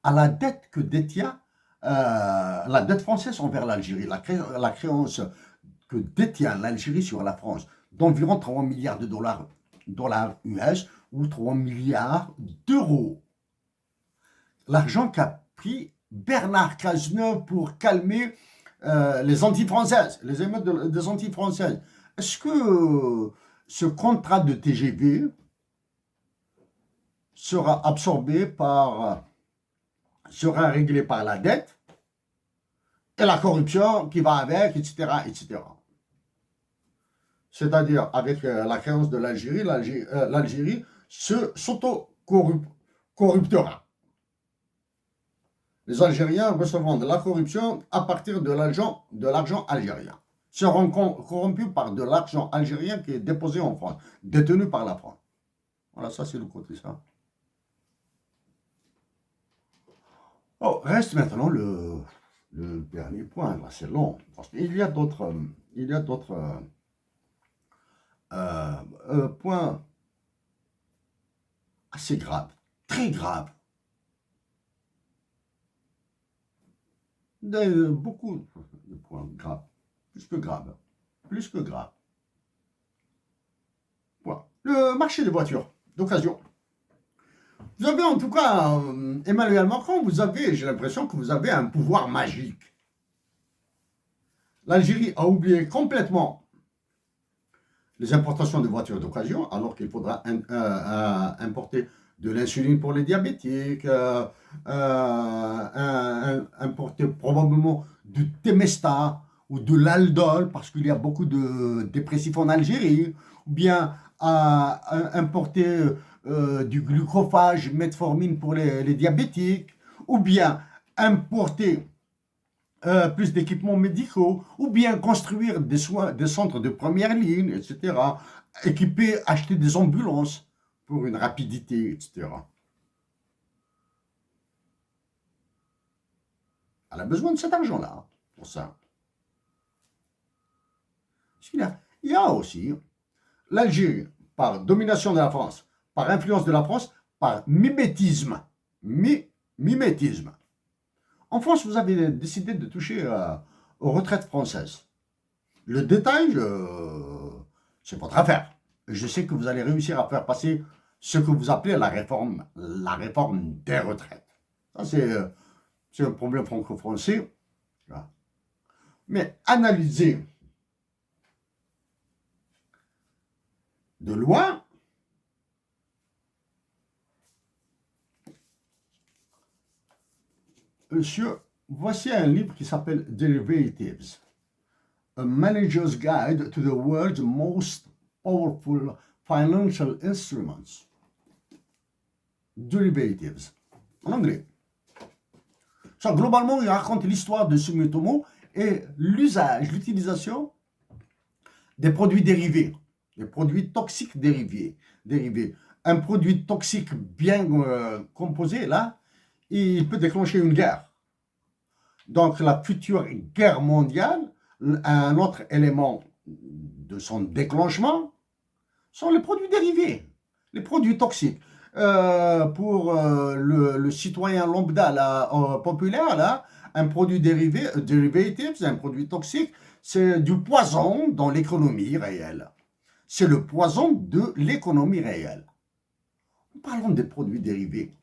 à la dette que détient la dette française envers l'Algérie, la créance que détient l'Algérie sur la France d'environ 3 milliards de dollars US ou 3 milliards d'euros. L'argent qu'a pris Bernard Cazeneuve pour calmer les anti-françaises, les émeutes des anti-françaises. Est-ce que ce contrat de TGV sera absorbé sera réglé par la dette et la corruption qui va avec, etc., etc. C'est-à-dire, avec la créance de l'Algérie, l'Algérie s'auto-corruptera. Les Algériens recevront de la corruption à partir de l'argent algérien. Seront corrompus par de l'argent algérien qui est déposé en France, détenu par la France. Voilà, ça c'est le côté ça. Oh, reste maintenant le dernier point. Là, c'est long. Parce qu'il y a d'autres points assez graves, très graves. Beaucoup de points graves, plus que graves, plus que graves. Voilà. Le marché des voitures d'occasion. Vous avez en tout cas, Emmanuel Macron, j'ai l'impression que vous avez un pouvoir magique. L'Algérie a oublié complètement les importations de voitures d'occasion, alors qu'il faudra importer de l'insuline pour les diabétiques, importer probablement du Temesta ou de l'Aldol, parce qu'il y a beaucoup de dépressifs en Algérie, ou bien importer du glucophage, metformine pour les diabétiques, ou bien importer plus d'équipements médicaux, ou bien construire des centres de première ligne, etc. Équiper, acheter des ambulances pour une rapidité, etc. Elle a besoin de cet argent-là pour ça. Il y a aussi l'Algérie, par domination de la France, par influence de la France, par mimétisme. Mimétisme. En France, vous avez décidé de toucher aux retraites françaises. Le détail, c'est votre affaire. Je sais que vous allez réussir à faire passer ce que vous appelez la réforme des retraites. Ça, c'est un problème franco-français. Mais analyser de loin, voici un livre qui s'appelle Derivatives, A Manager's Guide to the World's Most Powerful Financial Instruments. Derivatives, en anglais. Ça, globalement, il raconte l'histoire de Sumitomo et l'utilisation des produits dérivés, des produits toxiques dérivés. Un produit toxique bien composé, là, il peut déclencher une guerre. Donc, la future guerre mondiale, un autre élément de son déclenchement sont les produits dérivés, les produits toxiques. Pour le citoyen lambda là, populaire, là, un produit dérivé, derivative, un produit toxique, c'est du poison dans l'économie réelle. C'est le poison de l'économie réelle. Parlons des produits dérivés.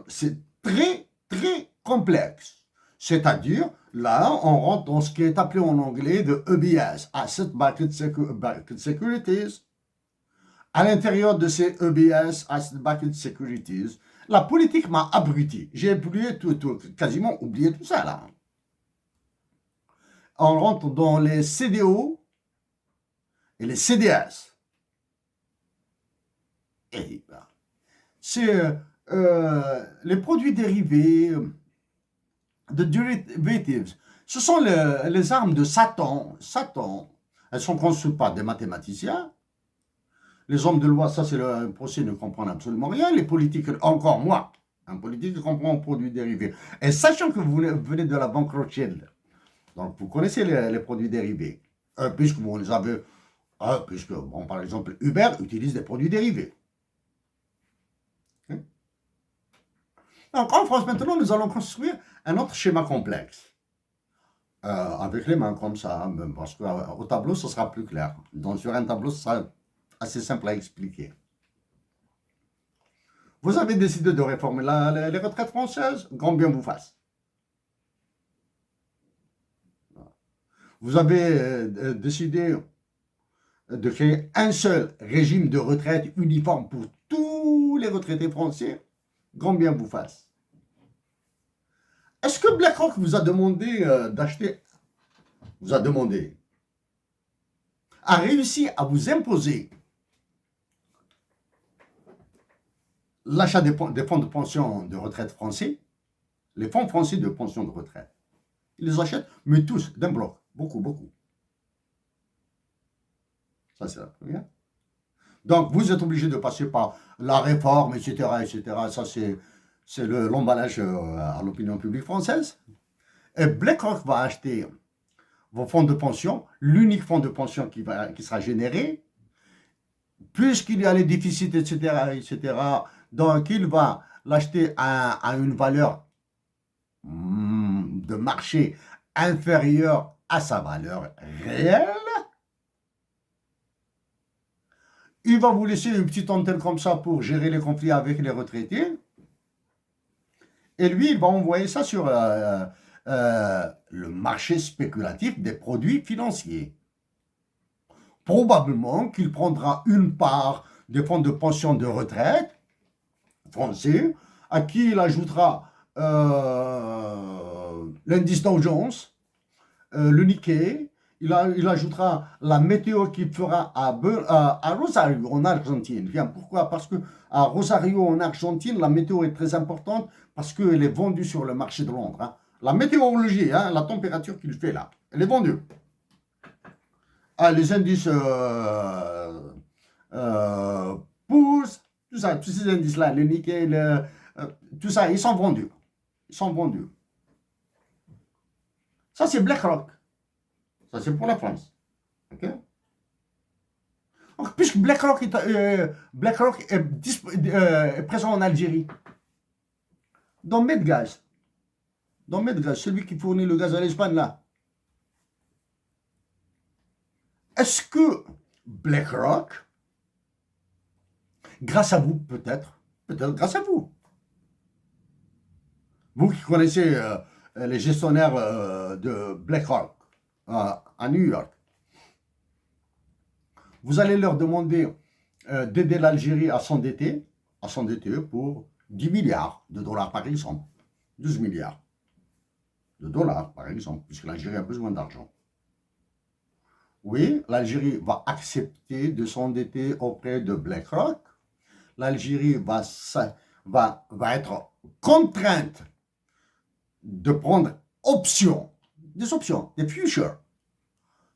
C'est très, très complexe. C'est-à-dire, là, on rentre dans ce qui est appelé en anglais de EBS, Asset Backed Securities. À l'intérieur de ces EBS, Asset Backed Securities, la politique m'a abruti. J'ai oublié quasiment oublié tout ça, là. On rentre dans les CDO et les CDS. Et c'est les produits dérivés, de derivatives, ce sont les armes de Satan. Satan, elles sont conçues par des mathématiciens. Les hommes de loi, ça c'est le procès, ne comprennent absolument rien. Les politiques, encore moins. Un politique comprend aux produits dérivés. Et sachant que vous venez de la banque Rothschild, donc vous connaissez les produits dérivés, puisque vous les avez, puisque, bon, par exemple, Uber utilise des produits dérivés. Donc en France, maintenant, nous allons construire un autre schéma complexe. Avec les mains comme ça, parce qu'au tableau, ce sera plus clair. Donc sur un tableau, ce sera assez simple à expliquer. Vous avez décidé de réformer les retraites françaises, grand bien vous fasse. Vous avez décidé de créer un seul régime de retraite uniforme pour tous les retraités français, grand bien vous fasse. Est-ce que BlackRock vous a demandé d'acheter, vous a demandé, a réussi à vous imposer l'achat des fonds de pension de retraite français, les fonds français de pension de retraite? Ils les achètent, mais tous, d'un bloc, beaucoup, beaucoup. Ça, c'est la première. Donc, vous êtes obligé de passer par la réforme, etc., etc. Ça, c'est l'emballage à l'opinion publique française. Et BlackRock va acheter vos fonds de pension, l'unique fonds de pension qui sera généré, puisqu'il y a les déficits, etc., etc., donc il va l'acheter à une valeur de marché inférieure à sa valeur réelle. Il va vous laisser une petite antenne comme ça pour gérer les conflits avec les retraités. Et lui, il va envoyer ça sur le marché spéculatif des produits financiers. Probablement qu'il prendra une part des fonds de pension de retraite français, à qui il ajoutera l'indice Dow Jones, le Nikkei, il ajoutera la météo qu'il fera à Rosario, en Argentine. Bien, pourquoi? Parce que à Rosario, en Argentine, la météo est très importante parce qu'elle est vendue sur le marché de Londres. Hein. La météorologie, hein, la température qu'il fait là, elle est vendue. Ah, les indices poussent, tout ça, tous ces indices-là, le Nikkei, tout ça, ils sont vendus. Ils sont vendus. Ça, c'est BlackRock. Ça, c'est pour la France. OK? Donc, puisque BlackRock est présent en Algérie, dans Medgaz, celui qui fournit le gaz à l'Espagne, là, est-ce que BlackRock, grâce à vous, peut-être grâce à vous qui connaissez les gestionnaires de BlackRock à New York, vous allez leur demander d'aider l'Algérie à s'endetter pour 10 milliards de dollars par exemple, 12 milliards de dollars par exemple, puisque l'Algérie a besoin d'argent. Oui, l'Algérie va accepter de s'endetter auprès de BlackRock. L'Algérie va être contrainte de prendre des options, des futures,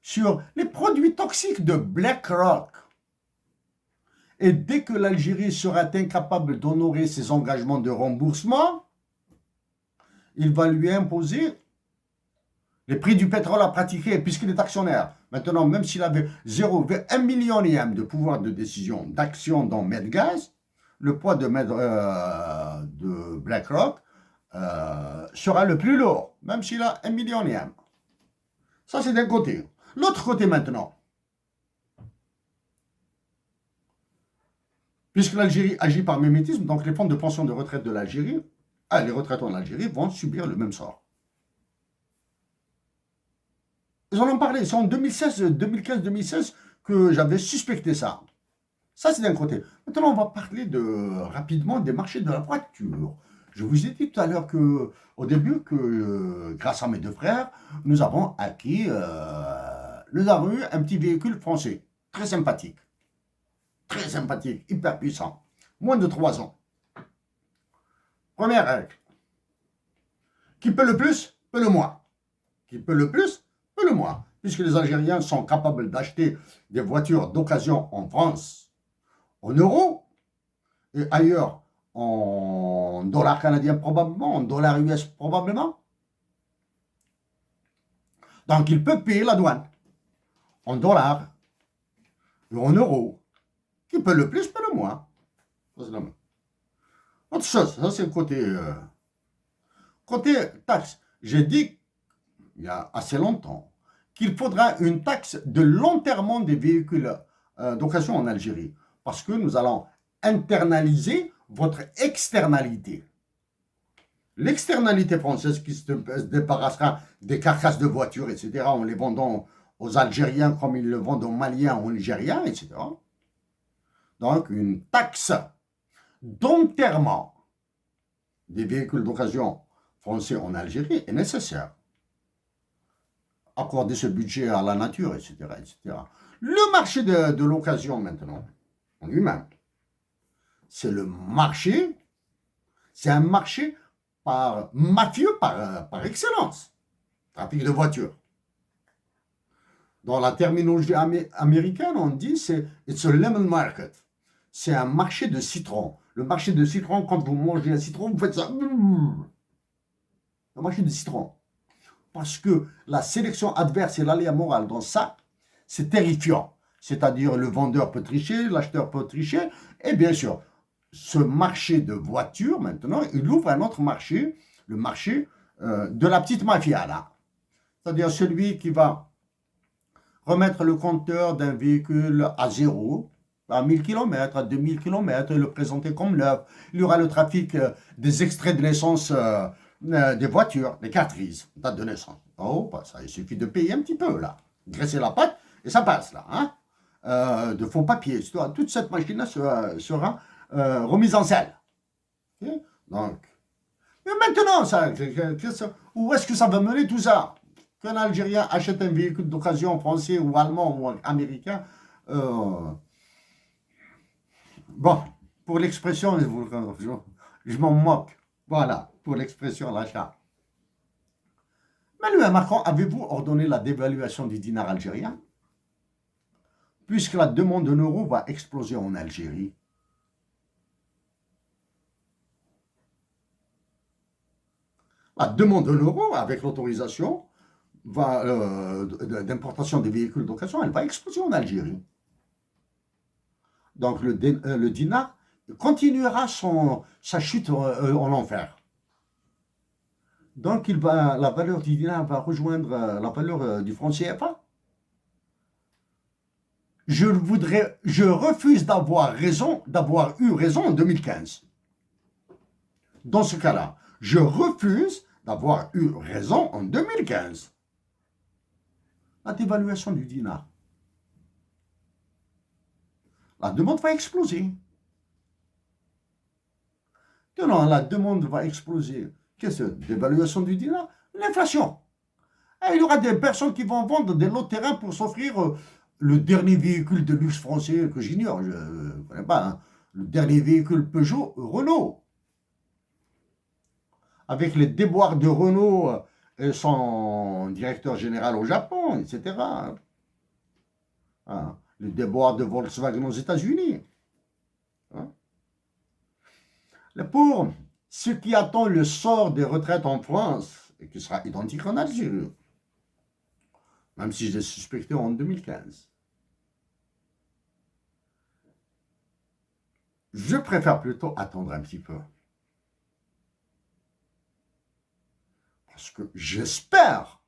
sur les produits toxiques de BlackRock. Et dès que l'Algérie sera incapable d'honorer ses engagements de remboursement, il va lui imposer les prix du pétrole à pratiquer, puisqu'il est actionnaire. Maintenant, même s'il avait 0,1 millionième de pouvoir de décision, d'action dans Medgaz, le poids de BlackRock sera le plus lourd, même s'il a 1 millionième. Ça, c'est d'un côté. L'autre côté maintenant, puisque l'Algérie agit par mimétisme, donc les fonds de pension de retraite de l'Algérie, les retraitants de l'Algérie vont subir le même sort. Ils en ont parlé, c'est en 2015-2016 que j'avais suspecté ça. Ça, c'est d'un côté. Maintenant, on va parler rapidement des marchés de la voiture. Je vous ai dit tout à l'heure au début que grâce à mes deux frères, nous avons acquis, nous avons eu un petit véhicule français, très sympathique, hyper puissant, moins de 3 ans. Première règle. Qui peut le plus, peut le moins. Qui peut le plus, peut le moins. Puisque les Algériens sont capables d'acheter des voitures d'occasion en France en euros et ailleurs en dollars canadiens probablement, en dollars US probablement. Donc il peut payer la douane en dollars ou en euros. Qui peut le plus, peut le moins. Autre chose, ça c'est le côté taxe. J'ai dit il y a assez longtemps qu'il faudra une taxe de l'enterrement des véhicules d'occasion en Algérie. Parce que nous allons internaliser votre externalité. L'externalité française qui se débarrassera des carcasses de voitures, etc., en les vendant aux Algériens comme ils le vendent aux Maliens ou aux Nigériens, etc. Donc, une taxe d'enterrement des véhicules d'occasion français en Algérie est nécessaire. Accorder ce budget à la nature, etc., etc. Le marché de l'occasion maintenant, en lui-même, c'est le marché, c'est un marché mafieux par excellence. Trafic de voitures. Dans la terminologie américaine, on dit c'est it's a lemon market. C'est un marché de citron. Le marché de citron, quand vous mangez un citron, vous faites ça. Le marché de citron. Parce que la sélection adverse et l'aléa moral dans ça, c'est terrifiant. C'est-à-dire le vendeur peut tricher, l'acheteur peut tricher, et bien sûr, ce marché de voitures, maintenant, il ouvre un autre marché, le marché de la petite mafia, là. C'est-à-dire celui qui va remettre le compteur d'un véhicule à zéro, à 1000 km, à 2000 km, et le présenter comme neuf. Il y aura le trafic des extraits de naissance des voitures, des cartridges, date de naissance. Oh, bah ça, il suffit de payer un petit peu, là. Graisser la patte, et ça passe, là. Hein, de faux papiers. Toute cette machine-là sera remise en selle. Okay? Donc, mais maintenant, où est-ce que ça va mener tout ça? Qu'un Algérien achète un véhicule d'occasion français ou allemand ou américain, bon, pour l'expression, je m'en moque. Voilà, pour l'expression, l'achat. Emmanuel Macron, avez-vous ordonné la dévaluation du dinar algérien? Puisque la demande en euros va exploser en Algérie. La demande en euros, avec l'autorisation d'importation des véhicules d'occasion, elle va exploser en Algérie. Donc le dinar continuera sa chute en enfer. Donc la valeur du dinar va rejoindre la valeur du franc CFA. Je refuse d'avoir eu raison en 2015. Dans ce cas-là, je refuse d'avoir eu raison en 2015. La dévaluation du dinar. La demande va exploser. Non, la demande va exploser. Qu'est-ce que c'est? Dévaluation du dinar? L'inflation. Et il y aura des personnes qui vont vendre des lots de terrain pour s'offrir le dernier véhicule de luxe français que j'ignore, je ne connais pas, hein. Le dernier véhicule Peugeot, Renault. Avec les déboires de Renault et son directeur général au Japon, etc. Hein. Les déboires de Volkswagen aux États-Unis. Hein. Pour ce qui attend le sort des retraites en France, et qui sera identique en Algérie, même si je l'ai suspecté en 2015. Je préfère plutôt attendre un petit peu. Parce que j'espère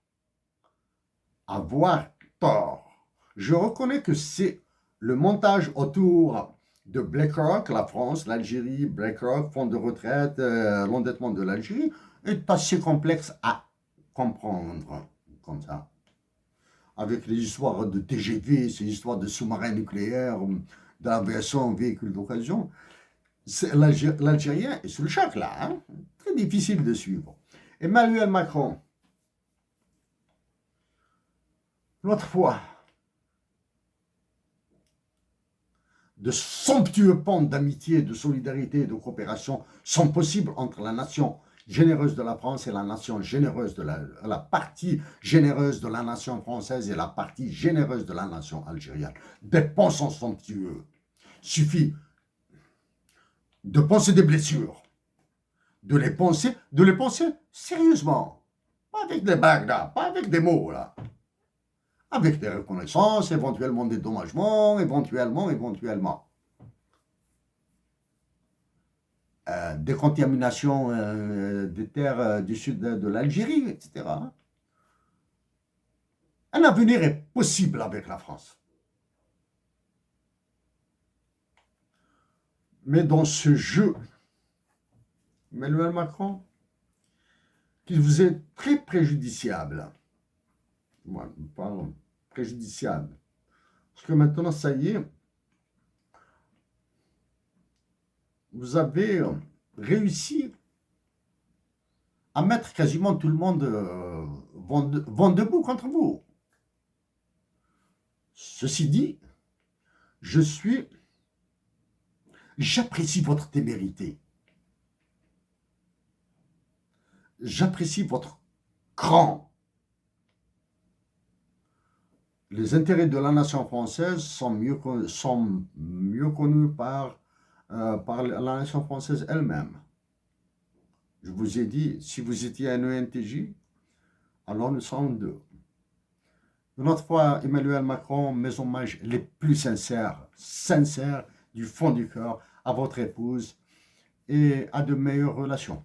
avoir tort. Je reconnais que c'est le montage autour de BlackRock, la France, l'Algérie, BlackRock, fonds de retraite, l'endettement de l'Algérie, est assez complexe à comprendre comme ça. Avec les histoires de TGV, ces histoires de sous-marins nucléaires, d'aviation, véhicules d'occasion, l'Algérien est sous le choc là, hein? Très difficile de suivre. Emmanuel Macron, l'autre fois, de somptueux ponts d'amitié, de solidarité et de coopération sont possibles entre la nation généreuse de la France et la nation généreuse de la partie généreuse de la nation française et la partie généreuse de la nation algérienne. Des ponts sont somptueux. Suffit de penser des blessures, de les penser sérieusement. Pas avec des bagues là, pas avec des mots là. Avec des reconnaissances, éventuellement des dommagements, éventuellement. Décontamination des terres du sud de l'Algérie, etc. Un avenir est possible avec la France. Mais dans ce jeu, Emmanuel Macron, qui vous est très préjudiciable, moi, je parle préjudiciable, parce que maintenant, ça y est, vous avez réussi à mettre quasiment tout le monde vent debout contre vous. Ceci dit, j'apprécie votre témérité. J'apprécie votre cran. Les intérêts de la nation française sont mieux connus par la nation française elle-même. Je vous ai dit, si vous étiez un ENTJ, alors nous sommes deux. Une autre fois, Emmanuel Macron, mes hommages les plus sincères du fond du cœur à votre épouse et à de meilleures relations.